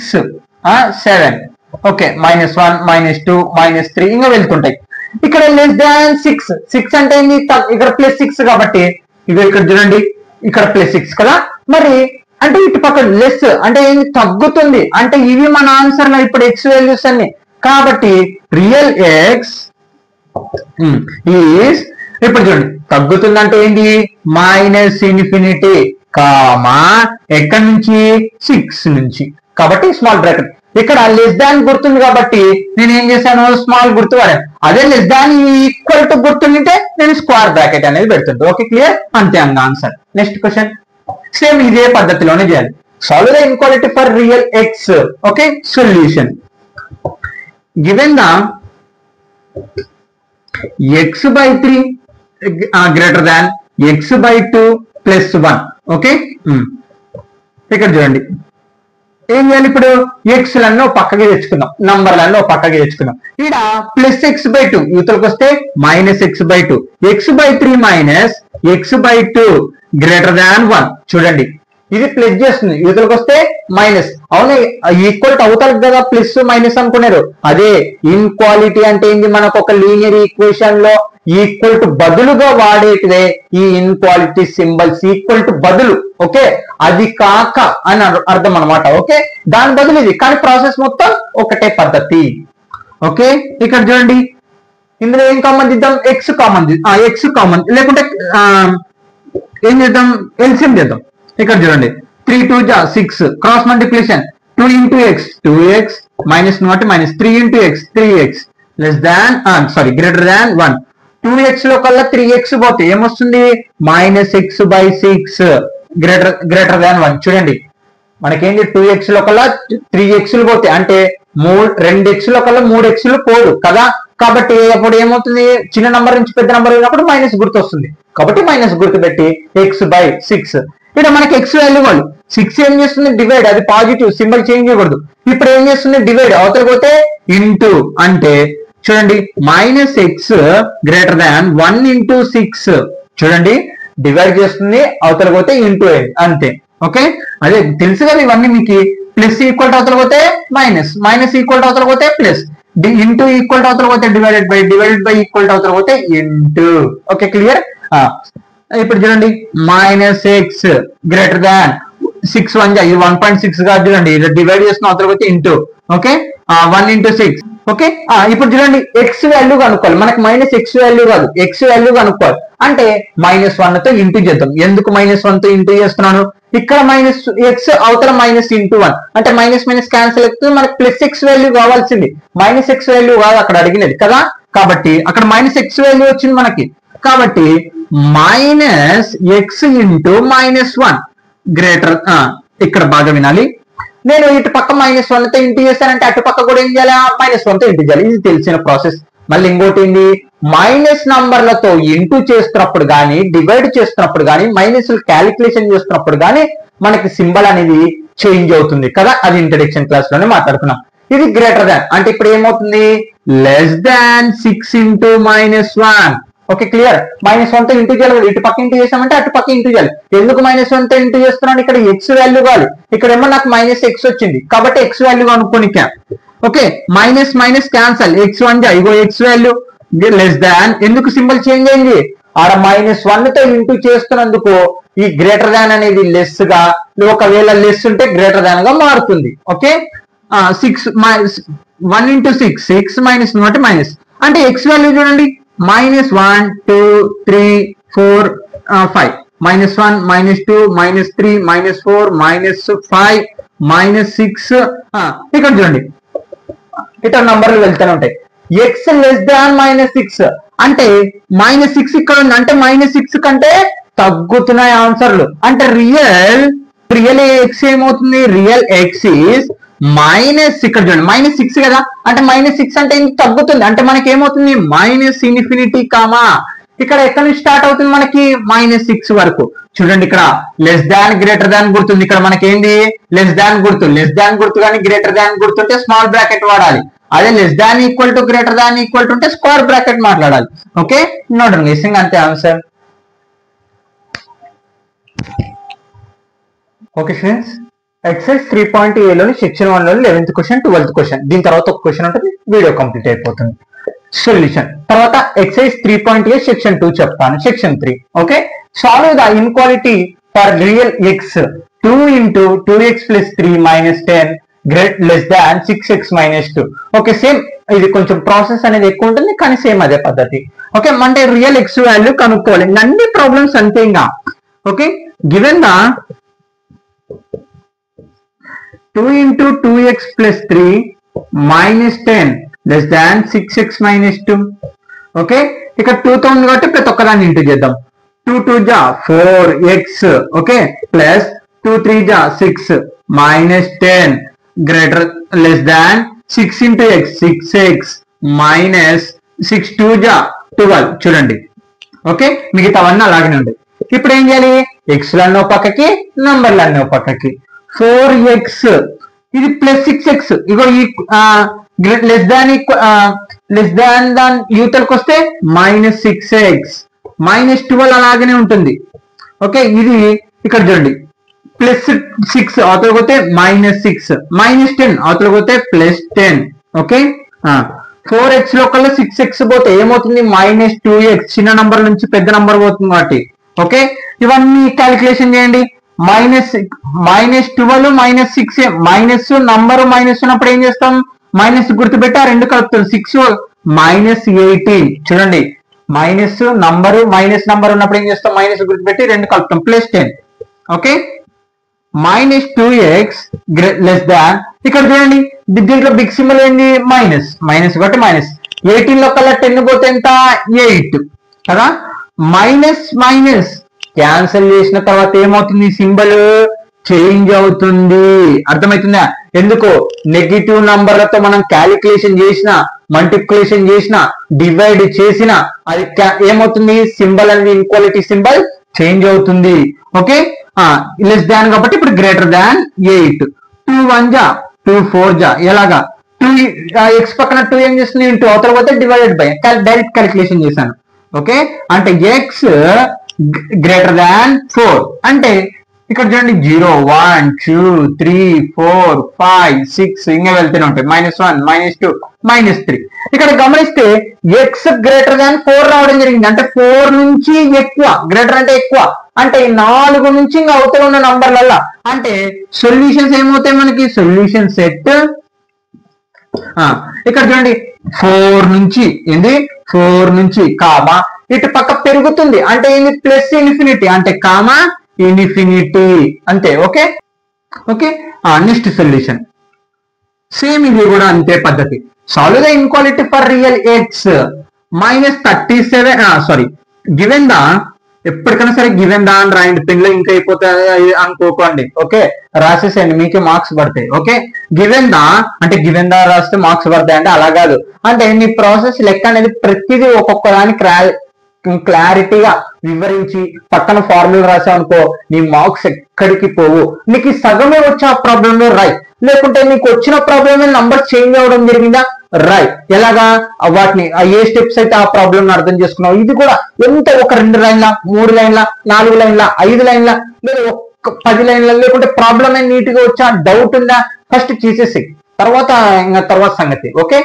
7. ఓకే -1 -2 -3 ఇంకా వెళ్తుంటాయి. ఇక్కడ లెస్ దాన్ 6 అంటే ఏంది ఇక్కడ +6 కాబట్టి ఇది ఇక్కడ చూడండి ఇక్కడ +6 కదా. మరి అంటే ఇటు పక్కన లెస్ అంటే ఏంది తగ్గుతుంది, అంటే ఇవి మన ఆన్సర్ లో ఇప్పుడు ఎక్స్ వాల్యూస్ అన్ని కాబట్టి రియల్ ఎక్స్ ఈస్ ఇప్పుడు చూడండి తగ్గుతుందంటే ఏంటి మైనస్ ఇన్ఫినిటీ కామా ఎక్కడి నుంచి 6 నుంచి, కాబట్టి స్మాల్ బ్రాకెట్. ఇక్కడ లెస్ దాన్ గుర్తుంది కాబట్టి నేను ఏం చేశాను స్మాల్ గుర్తు వాడాను. అదే లెస్ దాన్ ఈక్వల్ టు గుర్తుంటే నేను స్క్వేర్ బ్రాకెట్ అనేది పెడుతుంటాను. ఓకే క్లియర్, అంతే అన్న ఆన్సర్. నెక్స్ట్ క్వశ్చన్ సేమ్ ఇదే పద్ధతిలోనే చేయాలి. Solve the inequality for real X. Okay solution given the x/3 greater than x/2 + 1. Okay ఇక్కడ చూడండి ఏం చేయాలి, ఇప్పుడు ఎక్స్లన్నీ పక్కకి తెచ్చుకుందాం, నంబర్లన్నీ పక్కకి తెచ్చుకుందాం. ఇక్కడ +x/2 యూతలకు వస్తే -x/2, x/3 -x/2 greater than 1. చూడండి ఇది ప్లస్ చేస్తుంది, యూతలకు వస్తే మైనస్. అవును ఈక్వల్ అవుతారు కదా ప్లస్ మైనస్ అనుకున్నారు. అదే ఇన్క్వాలిటీ అంటే ఏంటి, మనకు ఒక లీనియర్ ఈక్వేషన్ లో ఈక్వల్ టు బదులుగా వాడేటిదే ఈ ఇన్క్వాలిటీ సింబల్స్. ఈక్వల్ టు బదులు, ఓకే అది కాక అని అర్థం అనమాట. ఓకే దాని బదులు ఇది, కానీ ప్రాసెస్ మొత్తం ఒకటే పద్ధతి. ఓకే ఇక్కడ చూడండి ఇందులో ఏం కామన్ దిద్దాం, ఎక్స్ కామన్ లేకుంటే ఏం చేద్దాం ఎల్సిఎం చేద్దాం. ఇక్కడ చూడండి 3 2 6 cross multiplication 2 into x 2x minus 3 into x 3x less than greater than 1. 2x లో కల్లా 3x పోతే ఏమొస్తుంది -x/6 గ్రేటర్ దాన్ 1. చూడండి మనకేంటి 2x లో కల్లా 3x పోతే అంటే 2x లో కల్లా 3x పోదు కదా, కాబట్టి అప్పుడు ఏమవుతుంది చిన్న నంబర్ నుంచి పెద్ద నంబర్ అయినప్పుడు మైనస్ గుర్తు వస్తుంది. కాబట్టి మైనస్ గుర్తు పెట్టి x/6. ఇక్కడ మనకి x వాల్యూ వాళ్ళు 6 ఏం చేస్తుంది డివైడ్, అది పాజిటివ్ సింబల్ చేంజ్ చేయకూడదు. ఇప్పుడు ఏం చేస్తుంది డివైడ్, అవతల పోతే ఇంటూ అంటే చూడండి -x గ్రేటర్ దాన్ 1 into 6. చూడండి డివైడ్ చేస్తుంది, అవతల పోతే ఇంటూ అంతే. ఓకే అదే తెలుసు కదా ఇవన్నీ మీకు. ప్లస్ ఈక్వల్ అవతల పోతే మైనస్ ఈక్వల్ అవతల పోతే ప్లస్, ఇంటూ ఈక్వల్ అవతల పోతే డివైడెడ్ బై ఈక్వల్ అవతల పోతే ఇంటూ. Okay clear. ఇప్పుడు చూడండి -x గ్రేటర్ దాన్ 6 1 ఇది 1.6 గా చూడండి డివైడ్ చేసిన అవతల పోతే ఇంటూ. Okay 1 into 6. ఓకే ఇప్పుడు చూడండి ఎక్స్ వాల్యూ కనుక్కోవాలి, మనకి -x వాల్యూ కాదు ఎక్స్ వాల్యూ కనుక్కోవాలి. అంటే -1 తో ఇంటూ చేద్దాం. ఎందుకు -1 తో ఇంటూ చేస్తున్నాను, ఇక్కడ -x అవతల -1 అంటే మైనస్ క్యాన్సిల్ అవుతుంది, మనకి +x వాల్యూ కావాల్సింది -x వాల్యూ కాదు అక్కడ అడిగినది కదా, కాబట్టి అక్కడ -x వాల్యూ వచ్చింది మనకి. కాబట్టి -x into -1 గ్రేటర్, ఇక్కడ బాగా వినాలి. నేను ఇటు పక్క -1 తో ఇంటూ చేస్తానంటే అటు పక్క కూడా ఏం చేయాలి -1 తో ఇంటూ చేయాలి. ఇది తెలిసిన ప్రాసెస్. మళ్ళీ ఇంకోటి ఏంటి, మైనస్ నంబర్లతో ఇంటూ చేస్తున్నప్పుడు కానీ డివైడ్ చేస్తున్నప్పుడు కానీ మైనస్ క్యాలిక్యులేషన్ చేస్తున్నప్పుడు కానీ మనకి సింబల్ అనేది చేంజ్ అవుతుంది కదా, అది ఇంట్రడక్షన్ క్లాస్ లోనే మాట్లాడుకున్నాం. ఇది గ్రేటర్ దాన్ అంటే ఇప్పుడు ఏమవుతుంది less than 6 into -1. Okay clear. -1 తో ఇంటూ చేయాలి, ఇటు పక్క ఇంటూ చేసామంటే అటు పక్క ఇంటూ చేయాలి. ఎందుకు -1 తో ఇంటూ చేస్తున్నాను, ఇక్కడ x వాల్యూ కావాలి, ఇక్కడేమో నాకు -x వచ్చింది కాబట్టి x వాల్యూ అనుకోనికా. ఓకే మైనస్ క్యాన్సల్, x1 ఇగో x వాల్యూ లెస్ దాన్, ఎందుకు సింబల్ చేంజ్ అయింది ఆడ -1 తో ఇంటూ చేస్తున్నందుకు ఈ గ్రేటర్ దాన్ అనేది లెస్ గా, ఒకవేళ లెస్ ఉంటే గ్రేటర్ దాన్ గా మారుతుంది. ఓకే 1 into 6 మైనస్ మైనస్ అంటే x వాల్యూ చూడండి -1 2 3 4 5 -1 -2 -3 -4 -5 -6. ఇక్కడ చూడండి ఇట్లా నంబర్లు వెళ్తూనే ఉంటాయి. x లెస్ దాన్ -6 అంటే -6 ఇక్కడ ఉంది అంటే -6 కంటే తగ్గుతున్నాయి ఆన్సర్లు. అంటే రియల్ x ఏమవుతుంది, రియల్ x ఈస్ ఇక్కడ చూడండి -6 కదా, అంటే -6 అంటే తగ్గుతుంది అంటే మనకి ఏమవుతుంది -∞ కామా ఇక్కడ ఎక్కడి నుంచి స్టార్ట్ అవుతుంది మనకి -6 వరకు. చూడండి ఇక్కడ లెస్ దాన్ గ్రేటర్ దాన్ గుర్తుంది, ఇక్కడ మనకి ఏంది లెస్ దాన్ గుర్తు కానీ గ్రేటర్ దాన్ గుర్తుంటే స్మాల్ బ్రాకెట్ వాడాలి. అదే less than equal to greater than equal to ఉంటే స్క్వేర్ బ్రాకెట్ మాట్లాడాలి. ఓకే నోట్ గెస్సింగ్ అంతే answer. Okay friends exercise 3.a లోని సెక్షన్ 1 లోని 11th క్వశ్చన్ 12th క్వశ్చన్, దీని తర్వాత ఒక క్వశ్చన్ ఉంటుంది, వీడియో కంప్లీట్ అయిపోతుంది. సొల్యూషన్ తర్వాత ఎక్సైజ్ 3.a సెక్షన్ 2 చెప్తాను, section 3. Okay solve the inequality for real X 2 into 2x + 3 - 10 less than 6x - 2. Okay same ఇది కొంచెం ప్రాసెస్ అనేది ఎక్కువ ఉంటుంది, కానీ సేమ్ అదే పద్ధతి. ఓకే, అంటే రియల్ ఎక్స్ వాల్యూ కనుక్కోవాలి. అన్ని ప్రాబ్లమ్స్ అంతే ఇంకా. Okay, given the 2 into 2x plus 3 minus 10 less than 6x minus 2. Okay, ఇక్కడ 2తో ఉంది కాబట్టి ప్రతి ఒక్కదాన్ని ఇంటూ చేద్దాం. 2 2 జా 4x. ఓకే, ప్లస్ 2 3 జా 6 minus 10 greater less than 6 into x 6x minus 6 2 జా 12. చూడండి, ఓకే, మిగతావన్నీ అలాగనే ఉంటాయి. ఇప్పుడు ఏం చేయాలి? ఎక్స్లన్నో పక్కకి, నంబర్లన్నో పక్కకి. 4x ఇది ప్లస్ 6x, ఇగో ఈ లెస్ దాన్ దాన్ యూతలకు వస్తే మైనస్ 6x మైనస్ 12 అలాగనే ఉంటుంది. ఓకే, ఇది ఇక్కడ చూడండి ప్లస్ 6 అవతలకు పోతే మైనస్ 6 మైనస్ 10 అవతలకు పోతే ప్లస్ 10. ఓకే, 4x లో కల్లా 6x పోతే ఏమవుతుంది? Minus 2x. చిన్న నంబర్ నుంచి పెద్ద నంబర్ పోతుంది కాబట్టి. ఓకే, ఇవన్నీ క్యాలిక్యులేషన్ చేయండి. Minus 12 minus 6 minus number minus ఉన్నప్పుడు ఏం చేస్తాం? మైనస్ గుర్తుపెట్టి ఆ రెండు కలుపుతాం. 6 మైనస్ 18. చూడండి, మైనస్ నంబర్ ఉన్నప్పుడు ఏం చేస్తాం? మైనస్ గుర్తుపెట్టి రెండు కలుపుతాం, plus 10. Okay, minus 2x less than, ఇక్కడ చూడండి దీంట్లో బిగ్ సింబల్ ఏంటి? మైనస్ కాబట్టి మైనస్. 18 లో కల్లా 10 పోతే ఎంత? 8 కదా. మైనస్ మైనస్ క్యాన్సిల్ చేసిన తర్వాత ఏమవుతుంది? సింబల్ చేంజ్ అవుతుంది. అర్థమవుతుందా? ఎందుకు? నెగిటివ్ నంబర్లతో మనం క్యాలిక్యులేషన్ చేసిన, మల్టిప్లికేషన్ చేసిన, డివైడ్ చేసిన అది ఏమవుతుంది? సింబల్ అనేది ఈక్వాలిటీ సింబల్ చేంజ్ అవుతుంది. ఓకే, లెస్ దాన్ కాబట్టి ఇప్పుడు గ్రేటర్ దాన్ 8. 2 1 జా 2 4 జా ఎలాగా 2x పక్కన 2 ఏం చేస్తుంది? ఇంటూ అవతల పోతే డివైడెడ్ బై, డైరెక్ట్ క్యాలిక్యులేషన్ చేశాను. ఓకే, అంటే x గ్రేటర్ దాన్ 4 అంటే ఇక్కడ చూడండి 0 1 2 3 4 5 6 ఇంకా వెళ్తూనే ఉంటాయి. -1 -2 -3. ఇక్కడ గమనిస్తే x గ్రేటర్ దాన్ 4 రావడం జరిగింది. అంటే 4 నుంచి ఎక్కువ, గ్రేటర్ అంటే ఎక్కువ, అంటే 4 నుంచి ఇంకా అవతల ఉన్న నంబర్లల్లా. అంటే సొల్యూషన్స్ ఏమవుతాయి మనకి? సొల్యూషన్ సెట్ ఇక్కడ చూడండి 4 నుంచి ఏంది? 4 నుంచి కామా ఇటు పక్క పెరుగుతుంది అంటే ఏంది? ప్లస్ ఇన్ఫినిటీ అంటే కామా ఇన్ఫినిటీ అంతే. Okay, okay, next solution same ఇది కూడా అంతే పద్ధతి. Solve the inequality for real X -37 sorry given the, ఎప్పటికైనా సరే గివెన్ దా అని రాయండి. పెన్లో ఇంకా అయిపోతాయి అనుకోకండి. ఓకే, రాసేసేయండి, మీకే మార్క్స్ పడతాయి. ఓకే, గివెన్ దా అంటే గివెన్ దా రాస్తే మార్క్స్ పడతాయి అంటే అలా కాదు. అంటే నీ ప్రాసెస్ లెక్క అనేది ప్రతిదీ ఒక్కొక్క దాని క్లారిటీగా వివరించి పక్కన ఫార్ములా రాసావు అనుకో, నీ మార్క్స్ ఎక్కడికి పోవు. నీకు సగమే వచ్చే ఆ ప్రాబ్లమ్ లో రాయ్, లేకుంటే నీకు వచ్చిన ప్రాబ్లమ్ నంబర్ చేంజ్ అవ్వడం జరిగిందా రాయ్. ఎలాగా? వాటిని ఏ స్టెప్స్ అయితే ఆ ప్రాబ్లమ్ అర్థం చేసుకున్నావు. ఇది కూడా ఎంత ఒక 2 లైన్ల 3 లైన్ల 4 లైన్ల 5 లైన్ల లేదా ఒక 10 లైన్ల, లేకుంటే ప్రాబ్లమ్ నీట్ గా వచ్చా, డౌట్ ఉందా, ఫస్ట్ చేసేసి తర్వాత సంగతి. ఓకే,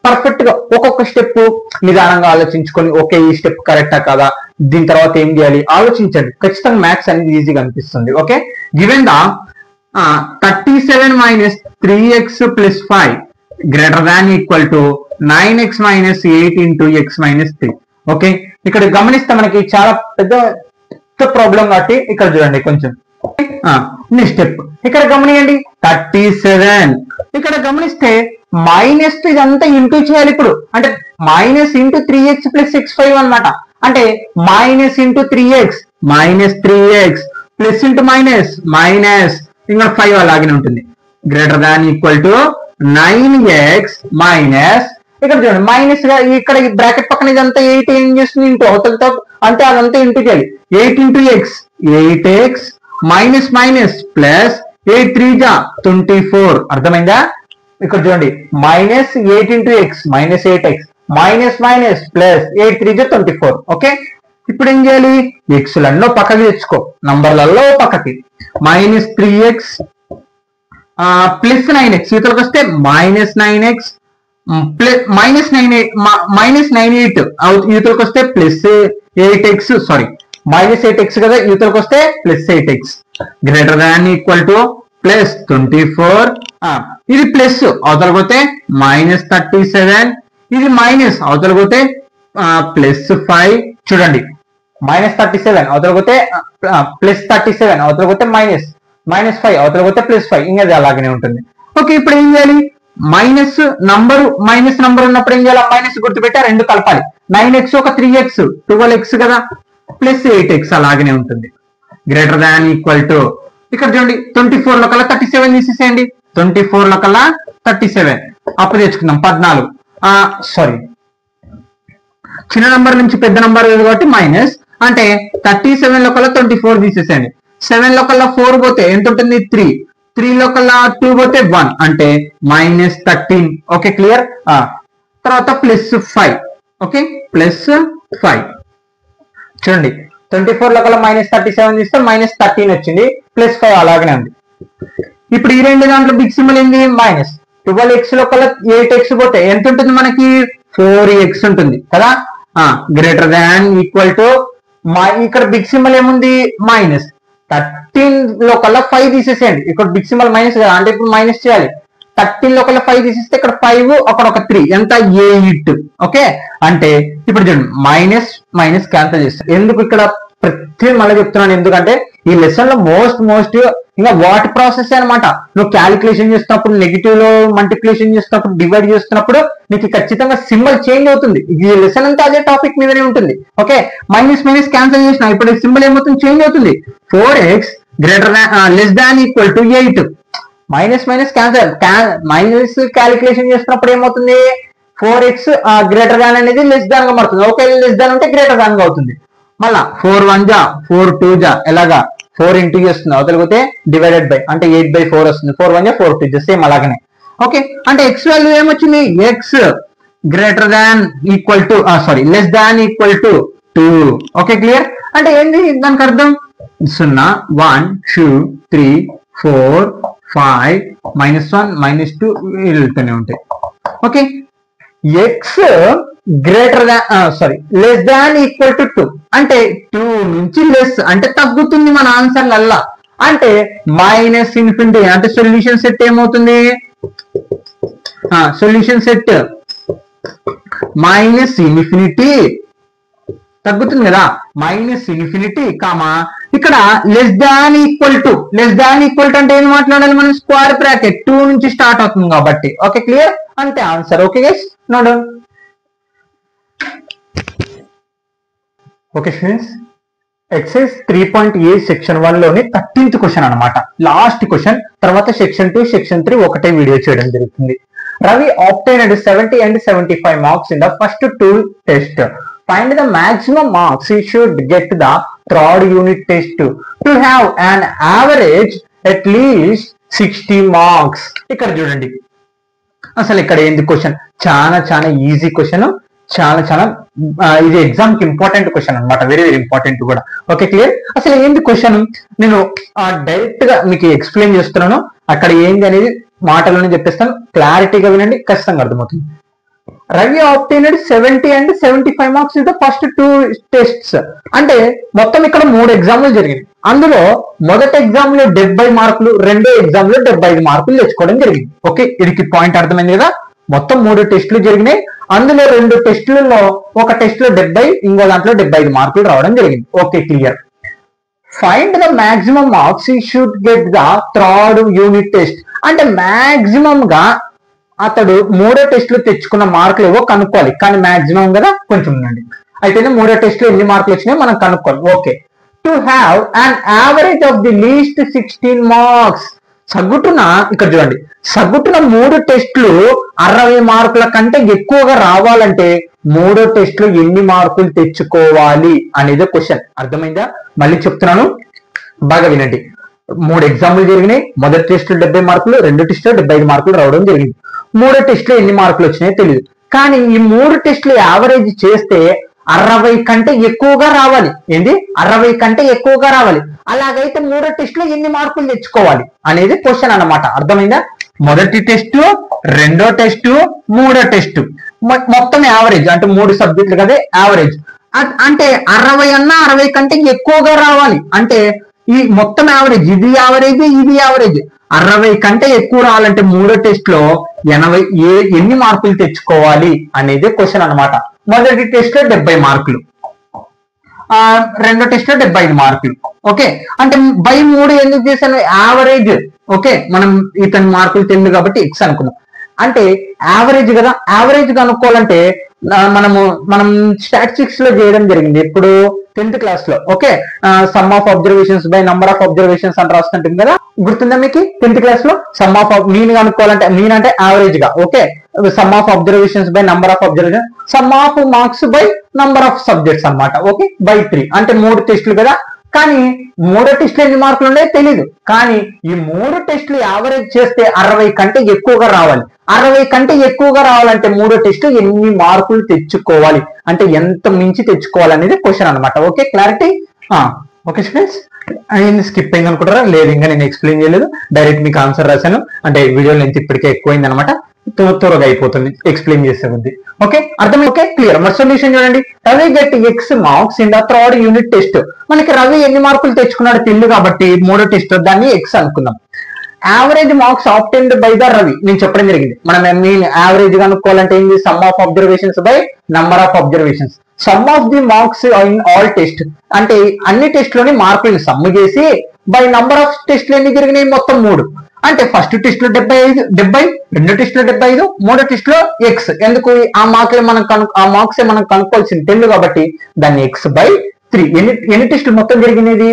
పర్ఫెక్ట్ గా ఒక్కొక్క స్టెప్ నిదానంగా ఆలోచించుకొని, ఓకే ఈ స్టెప్ కరెక్టా కదా, దీని తర్వాత ఏం చేయాలి ఆలోచించండి. ఖచ్చితంగా మ్యాథ్స్ అనేది ఈజీగా అనిపిస్తుంది. Okay, given the 37 - 3x + 5 greater than equal to 9x - 8 into x - 3. Okay, ఇక్కడ గమనిస్తే మనకి చాలా పెద్ద ప్రాబ్లం కాబట్టి ఇక్కడ చూడండి కొంచెం. నెక్స్ట్ స్టెప్ ఇక్కడ గమనియండి 37. ఇక్కడ గమనిస్తే మైనస్ ఇదంతా ఇంటూ చేయాలి ఇప్పుడు. అంటే -3x + x5 అన్నమాట. అంటే -3x ప్లస్ ఇంటూ మైనస్ ఇంకా 5 అలాగే ఉంటుంది. Greater than equal to 9x minus, ఇక్కడ చూడండి మైనస్ గా ఇక్కడ ఈ బ్రాకెట్ పక్కన ఇదంతా 8 ఏం చేస్తుంది? ఇంటూ అవతలతో, అంటే అదంతా ఇంటూ చేయాలి. 8 into x 8x minus plus 8 3 జా 24. అర్థమైందా? ఇక్కడ చూడండి -8 into x -8x minus plus 8 3 జా 24. ఓకే, ఇప్పుడు ఏం చేయాలి? ఎక్స్ లలో పక్కకి తెచ్చుకో, నంబర్లలో పక్కకి. -3x ప్లస్ 9x ఇతరులకు వస్తే -9x -98 యూతలకు వస్తే ప్లస్ 8x సారీ -8x కదా, యూతలకు వస్తే plus 8x greater than equal to plus 24, ఇది ప్లస్ అవతలపోతే -37, ఇది మైనస్ అవతలపోతే ప్లస్ 5. చూడండి, -37 అవతలపోతే +37 అవతలపోతే -5 అవతలపోతే +5, ఇంకా అది అలాగనే ఉంటుంది. ఓకే, ఇప్పుడు ఏం చేయాలి? మైనస్ నంబర్ ఉన్నప్పుడు ఏం చేయాలి? మైనస్ గుర్తుపెట్టి ఆ రెండు కలపాలి. 9x ఒక 3x 12x కదా, ప్లస్ 8x అలాగనే ఉంటుంది. గ్రేటర్ దాన్ ఈక్వల్ టు, ఇక్కడ చూడండి 24 లో కల్లా 37 తీసేసేయండి. 24 లో కల్లా 37 అప్పు తెచ్చుకుందాం 14. సారీ, చిన్న నంబర్ నుంచి పెద్ద నంబర్ కాబట్టి మైనస్, అంటే 37 లో కల్లా 24 తీసేసేయండి. 7 లో కల్లా 4 పోతే ఎంత ఉంటుంది? 3. 3 లో కల్లా 2 పోతే 1, అంటే -13. Okay, clear. తర్వాత +5. ఓకే, +5. చూడండి 24 లో కల్లా -37 తీస్తే -13 వచ్చింది, +5 అలాగనే ఉంది. ఇప్పుడు ఈ రెండు దాంట్లో బిగ్ సింబల్ ఏంది? మైనస్. 12x లో కల్లా 8x పోతే ఎంత ఉంటుంది మనకి? 4x ఉంటుంది కదా. గ్రేటర్ దాన్ ఈక్వల్ టు, ఇక్కడ బిగ్ సింబల్ ఏముంది? మైనస్. 13 లో కల్లా 5 తీసేసేయండి. ఇక్కడ బిగ్ సింబల్ మైనస్ కదా, అంటే ఇప్పుడు మైనస్ చేయాలి. 13 లో కల్లా 5 తీసేస్తే ఇక్కడ 5, అక్కడ ఒక 3, ఎంత? 8. ఓకే, అంటే ఇప్పుడు చూడండి మైనస్ క్యాన్సిల్ చేస్తాం. ఎందుకు ఇక్కడ ప్రతి మళ్ళీ చెప్తున్నాను, ఎందుకంటే ఈ లెసన్ లో మోస్ట్ ఇంకా వాట్ ప్రాసెస్ అనమాట. నువ్వు క్యాలిక్యులేషన్ చేస్తున్నప్పుడు, నెగిటివ్ లో మల్టిప్లికేషన్ చేస్తున్నప్పుడు, డివైడ్ చేస్తున్నప్పుడు నీకు ఖచ్చితంగా సింబల్ చేంజ్ అవుతుంది. ఈ లెసన్ అంతా అదే టాపిక్ మీదనే ఉంటుంది. ఓకే, మైనస్ క్యాన్సిల్ చేసిన ఇప్పుడు సింబల్ ఏమవుతుంది? చేంజ్ అవుతుంది. 4x greater than less than equal to 8. Minus cancel, minus calculation చేస్తున్నప్పుడు ఏమవుతుంది? 4x గ్రేటర్ దాన్ అనేది లెస్ దాన్ గా మారుతుంది. ఓకే, లెస్ దాన్ ఉంటే గ్రేటర్ దాన్ గా అవుతుంది. మళ్ళా 4 1 జా 4 2 జా, ఎలాగా 4 ఇంటూ చేస్తుంది అవతలిపోతే డివైడెడ్ బై, అంటే 8/4 వస్తుంది. 4 1 జా 4 2 జా, సేమ్ అలాగనే. ఓకే, అంటే x వాల్యూ ఏమొచ్చింది? x greater than equal to less than equal to 2. Okay, clear. అంటే ఏంటి దానికి అర్థం? 0 1 2 3 4 5 -1 -2 వెళ్తూనే ఉంటాయి. Okay, x greater than less than equal to 2, అంటే 2 నుంచి లెస్ అంటే తగ్గుతుంది మన ఆన్సర్లల్లా. అంటే -∞, అంటే సొల్యూషన్ సెట్ ఏమవుతుంది? సొల్యూషన్ సెట్ -∞ తగ్గుతుంది కదా, -∞, ఇక్కడ లెస్ దాన్ ఈక్వల్ టు అంటే ఏం మాట్లాడాలి మనం? స్క్వేర్ బ్రాకెట్ 2 నుంచి స్టార్ట్ అవుతుంది కాబట్టి. Okay, clear. అంతే answer. Okay guys, note down. Okay students, exercise 3.8 section 1 లోని 13th క్వశ్చన్ అనమాట, లాస్ట్ క్వశ్చన్. తర్వాత సెక్షన్ 2 సెక్షన్ 3 ఒకటే వీడియో చేయడం జరుగుతుంది. Ravi obtained 70 and 75 marks in the first 2 tests. Find the maximum marks he should get the third unit test to have an average at least 60 marks. ఇక్కడ చూడండి, అసలు ఇక్కడ ఏంది question? చాలా ఈజీ క్వశ్చన్, చాలా ఇది ఎగ్జామ్ కి ఇంపార్టెంట్ క్వశ్చన్ అనమాట, వెరీ ఇంపార్టెంట్ కూడా. Okay, clear. అసలు ఏంది క్వశ్చన్? నేను డైరెక్ట్ గా మీకు ఎక్స్ప్లెయిన్ చేస్తున్నాను. అక్కడ ఏంది అనేది మాటలోనే చెప్పేస్తాను, క్లారిటీగా వినండి, ఖచ్చితంగా అర్థమవుతుంది. Ravi obtained 70 and 75 marks in the first 2 tests. అంటే మొత్తం ఇక్కడ 3 ఎగ్జామ్లు జరిగింది. అందులో మొదటి ఎగ్జామ్ లో 70 మార్కులు, రెండో ఎగ్జామ్ లో 75 మార్కులు తెచ్చుకోవడం జరిగింది. ఓకే, ఇది పాయింట్ అర్థమైంది కదా. మొత్తం 3 టెస్టులు జరిగినాయి. అందులో 2 టెస్టులలో ఒక టెస్ట్ లో 70, ఇంకో దాంట్లో 75 మార్కులు రావడం జరిగింది. Okay, clear. Find the maximum marks he should get the third unit test. అంటే మాక్సిమం గా అతడు 3వ టెస్ట్ లో తెచ్చుకున్న మార్కులు ఏవో కనుక్కోవాలి. కానీ మాక్సిమం కదా, కొంచెం ఉండండి. అయితే 3వ టెస్ట్ లో ఎన్ని మార్కులు వచ్చినాయో మనం కనుక్కోవాలి. Okay, to have an average of the least 16 marks. సగటున ఇక్కడ చూడండి, సగటున 3 టెస్టులు 60 మార్కుల కంటే ఎక్కువగా రావాలంటే 3వ టెస్ట్ లో ఎన్ని మార్కులు తెచ్చుకోవాలి అనేది క్వశ్చన్. అర్థమైందా? మళ్ళీ చెప్తున్నాను, బాగా వినండి. 3 ఎగ్జామ్లు జరిగినాయి. మొదటి టెస్ట్ లో 70 మార్కులు, రెండో టెస్ట్ లో 75 మార్కులు రావడం జరిగింది. 3వ టెస్ట్ లో ఎన్ని మార్కులు వచ్చినాయో తెలియదు. కానీ ఈ 3 టెస్టులు యావరేజ్ చేస్తే 60 కంటే ఎక్కువగా రావాలి. ఏంది? 60 కంటే ఎక్కువగా రావాలి. అలాగైతే 3వ టెస్ట్ లో ఎన్ని మార్కులు తెచ్చుకోవాలి అనేది క్వశ్చన్ అన్నమాట. అర్థమైందా? మొదటి టెస్ట్, రెండో టెస్ట్, 3వ టెస్ట్ మొత్తం యావరేజ్, అంటే 3 సబ్జెక్టులు కదా యావరేజ్. అంటే 60 అన్నా 60 కంటే ఎక్కువగా రావాలి. అంటే ఈ మొత్తం యావరేజ్, ఇది యావరేజ్, ఇది యావరేజ్. 60 కంటే ఎక్కువ రావాలంటే మూడో టెస్ట్ లో ఎన్ని మార్కులు తెచ్చుకోవాలి అనేది క్వశ్చన్ అన్నమాట. మొదటి టెస్ట్ లో 70 మార్కులు, రెండో టెస్ట్ లో 75 మార్కులు. ఓకే, అంటే బై 3 ఎందుకు చేశాను? యావరేజ్. ఓకే, మనం ఇతని మార్కులు తెలియదు కాబట్టి ఎక్స్ అనుకున్నాం. అంటే యావరేజ్ కదా, యావరేజ్ కనుక్కోవాలంటే మనం స్టాటిస్టిక్స్ లో చేయడం జరిగింది ఎప్పుడు 10th క్లాస్ లో. Okay, some of observations by number of observations అని రాస్తుంటుంది కదా, గుర్తుందా మీకు? 10th క్లాస్ లో సమ్ ఆఫ్ మీన్ కనుక్కోవాలంటే మీన్ అంటే యావరేజ్ గా. Okay, some of observations by number of observation, some of marks by number of subjects అన్నమాట. Okay, by 3 అంటే 3 టెస్టులు కదా. కానీ మూడో టెస్టులు ఎన్ని మార్కులు ఉన్నాయో తెలీదు. కానీ ఈ 3 టెస్టులు యావరేజ్ చేస్తే 60 కంటే ఎక్కువగా రావాలి. 60 కంటే ఎక్కువగా రావాలంటే మూడో టెస్ట్ ఎన్ని మార్కులు తెచ్చుకోవాలి, అంటే ఎంత మించి తెచ్చుకోవాలి అనేది క్వశ్చన్ అనమాట. Okay, clarity? Okay students, skip అయింది అనుకుంటారా? లేదు, ఇంకా నేను ఎక్స్ప్లెయిన్ చేయలేదు, డైరెక్ట్ మీకు ఆన్సర్ రాశాను. అంటే వీడియో లెంత్ ఇప్పటికే ఎక్కువైంది అనమాట, త్వరగా అయిపోతుంది ఎక్స్ప్లెయిన్ చేసే ఉంది. ఓకే, అర్థం? Okay, clear. మరి సొల్యూషన్ చూడండి. Ravi get X marks in the third unit test. మనకి రవి ఎన్ని మార్కులు తెచ్చుకున్నాడు తెలియదు కాబట్టి మూడో టెస్ట్ దాన్ని ఎక్స్ అనుకుందాం. Average marks obtained by the Ravi నేను చెప్పడం జరిగింది. మనం యావరేజ్ కనుక్కోవాలంటే ఏంటి? Sum of observations by number of observations. Sum of the marks in all test అంటే అన్ని టెస్ట్ లోని మార్కులను సమ్ చేసి బై నంబర్ ఆఫ్ టెస్ట్లు ఎన్ని జరిగినాయి? మొత్తం 3. అంటే ఫస్ట్ టెస్ట్ లో 70, రెండో టెస్ట్ లో 75, మూడో టెస్ట్ లో ఎక్స్. ఎందుకు? ఆ మార్కులే మనం కనుక్కోవాల్సింది తెలియదు కాబట్టి దాన్ని ఎక్స్ బై 3. ఎన్ని టెస్టులు మొత్తం జరిగినది?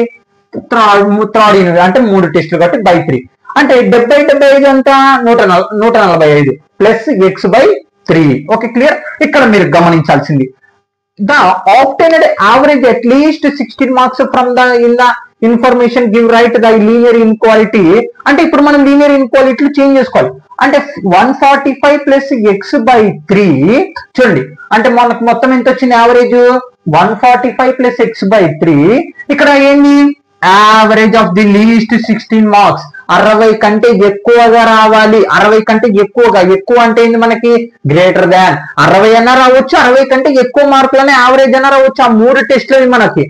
థర్డ్ యూనిట్ అంటే 3 టెస్టులు కాబట్టి బై 3. అంటే 75 అంతా 145 plus X by 3. Okay, clear. ఇక్కడ మీరు గమనించాల్సింది the obtained average at least 16 marks from the information give write the linear inequality. అంటే ఇప్పుడు మనం లీనియర్ ఇన్క్వాలిటీలు చేంజ్ చేసుకోవాలి. అంటే 145 ప్లస్ ఎక్స్ బై 3 చూడండి. అంటే మనకు మొత్తం ఎంత వచ్చింది? Average 145 plus X by 3. ఇక్కడ ఏంది? Average of the least 16 marks. 60 కంటే ఎక్కువగా రావాలి. 60 కంటే ఎక్కువగా, ఎక్కువ అంటే ఏంది? మనకి గ్రేటర్ దాన్ 60 అన్నా రావచ్చు, 60 కంటే ఎక్కువ మార్కులనే యావరేజ్ అన్నా రావచ్చు ఆ 3 టెస్టులు మనకి.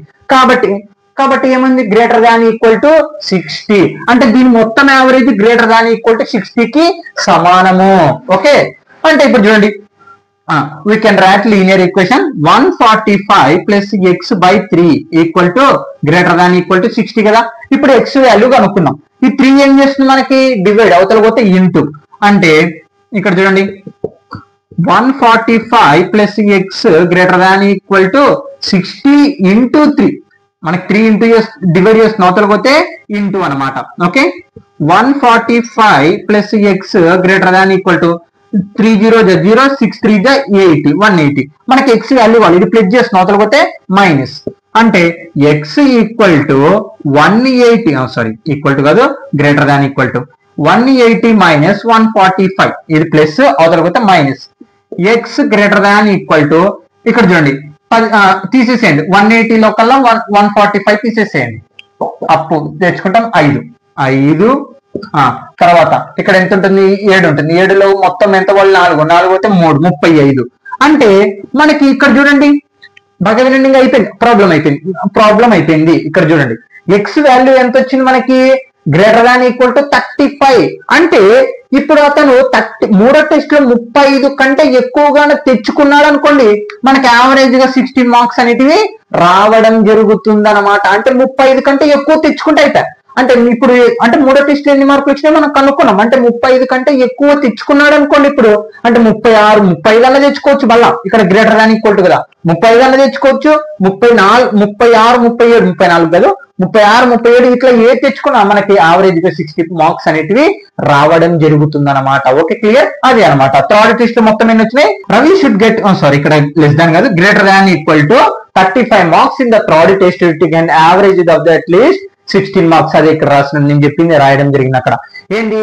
కాబట్టి ఏమైంది? Greater than equal to 60. అంటే దీని మొత్తం average greater than equal to 60 కి సమానము. ఓకే, అంటే ఇప్పుడు చూడండి, we can write linear equation 145 plus x by 3 equal to greater than equal to 60 కదా. ఇప్పుడు x వాల్యూ కనుక్కున్నాం. ఈ 3 ఏం చేస్తుంది? మనకి డివైడ్ అవతల పోతే ఇంటూ. అంటే ఇక్కడ చూడండి 145 plus x greater than equal to 60 into 3. మనకి 3 ఇంటూ డివైడ్ చేస్తున్న అవతల పోతే ఇంటూ అనమాట. Okay, 145 plus x greater than equal to 3 0 0 6 3 80 180. మనకి ఎక్స్ వాల్యూ వాళ్ళు ఇది ప్లస్ చేస్తున్న అవతల పోతే మైనస్. అంటే X equal to 180 equal to కాదు, greater than equal to 180 minus 145. ఇది ప్లస్ అవతల పోతే minus. X greater than equal to ఇక్కడ చూడండి తీసేసేయండి. 180 లో కల్లా 145 తీసేసేయండి. అప్పు తెచ్చుకుంటాం 5. తర్వాత ఇక్కడ ఎంత ఉంటుంది? 7 ఉంటుంది. 7లో మొత్తం ఎంత? వాళ్ళు 4 అయితే 3 35. అంటే మనకి ఇక్కడ చూడండి బాగా వినండి, అయిపోయింది, ప్రాబ్లం అయిపోయింది. ఇక్కడ చూడండి ఎక్స్ వాల్యూ ఎంత వచ్చింది మనకి? Greater than equal to 35. అంటే ఇప్పుడు అతను మూడో టెస్ట్ లో 35 కంటే ఎక్కువగానే తెచ్చుకున్నాడు అనుకోండి, మనకి యావరేజ్ గా 16 మార్క్స్ అనేటివి రావడం జరుగుతుంది అనమాట. అంటే 35 కంటే ఎక్కువ తెచ్చుకుంటే అయితే అంటే ఇప్పుడు అంటే మూడో టెస్ట్ ఎన్ని మార్కులు వచ్చినాయి మనం కనుక్కున్నాం. అంటే 35 కంటే ఎక్కువ తెచ్చుకున్నాడు అనుకోండి. ఇప్పుడు అంటే 36 35 అలా తెచ్చుకోవచ్చు. మళ్ళా ఇక్కడ గ్రేటర్ దాన్ ఈక్వల్ టు కదా, 35 అలా తెచ్చుకోవచ్చు. 34 36 37 34 కాదు, 36 37 ఇట్లా ఏది తెచ్చుకున్నా మనకి యావరేజ్ గా 60 మార్క్స్ అనేటివి రావడం జరుగుతుంది అనమాట. Okay, clear. అదే అనమాట థర్డ్ టెస్ట్ మొత్తం ఎన్ని వచ్చినాయి? రవి షుడ్ గెట్ ఇక్కడ లెస్ దాన్ కాదు, greater than equal to 35 marks in the third test to get average of the at least 16 marks. అదే ఇక్కడ రాసిన నేను చెప్పింది రాయడం జరిగింది. అక్కడ ఏంటి?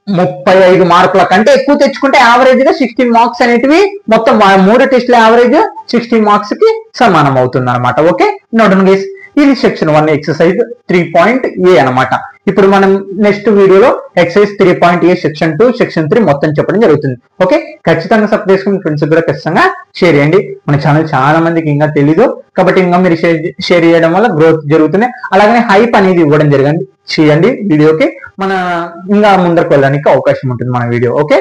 35 మార్కుల కంటే ఎక్కువ తెచ్చుకుంటే యావరేజ్ గా 16 మార్క్స్ అనేటివి మొత్తం 3 టెస్ట్ల యావరేజ్ 16 మార్క్స్ కి సమానం అవుతుంది అనమాట. ఓకే, నోట్ గైస్, ఇది సెక్షన్ 1 ఎక్సర్సైజ్ 3.a అనమాట. ఇప్పుడు మనం నెక్స్ట్ వీడియోలో ఎక్సైజ్ 3.a సెక్షన్ 2 సెక్షన్ 3 మొత్తం చెప్పడం జరుగుతుంది. ఓకే, ఖచ్చితంగా సబ్స్క్రైబ్ చేసుకుని ఫ్రెండ్స్ కూడా ఖచ్చితంగా షేర్ చేయండి. మన ఛానల్ చాలా మందికి ఇంకా తెలీదు కాబట్టి ఇంకా మీరు షేర్ చేయడం వల్ల గ్రోత్ జరుగుతుంది. అలాగనే హైప్ అనేది ఇవ్వడం చేయండి వీడియోకి, మన ఇంకా ముందరకు వెళ్ళడానికి అవకాశం ఉంటుంది మన వీడియో. ఓకే,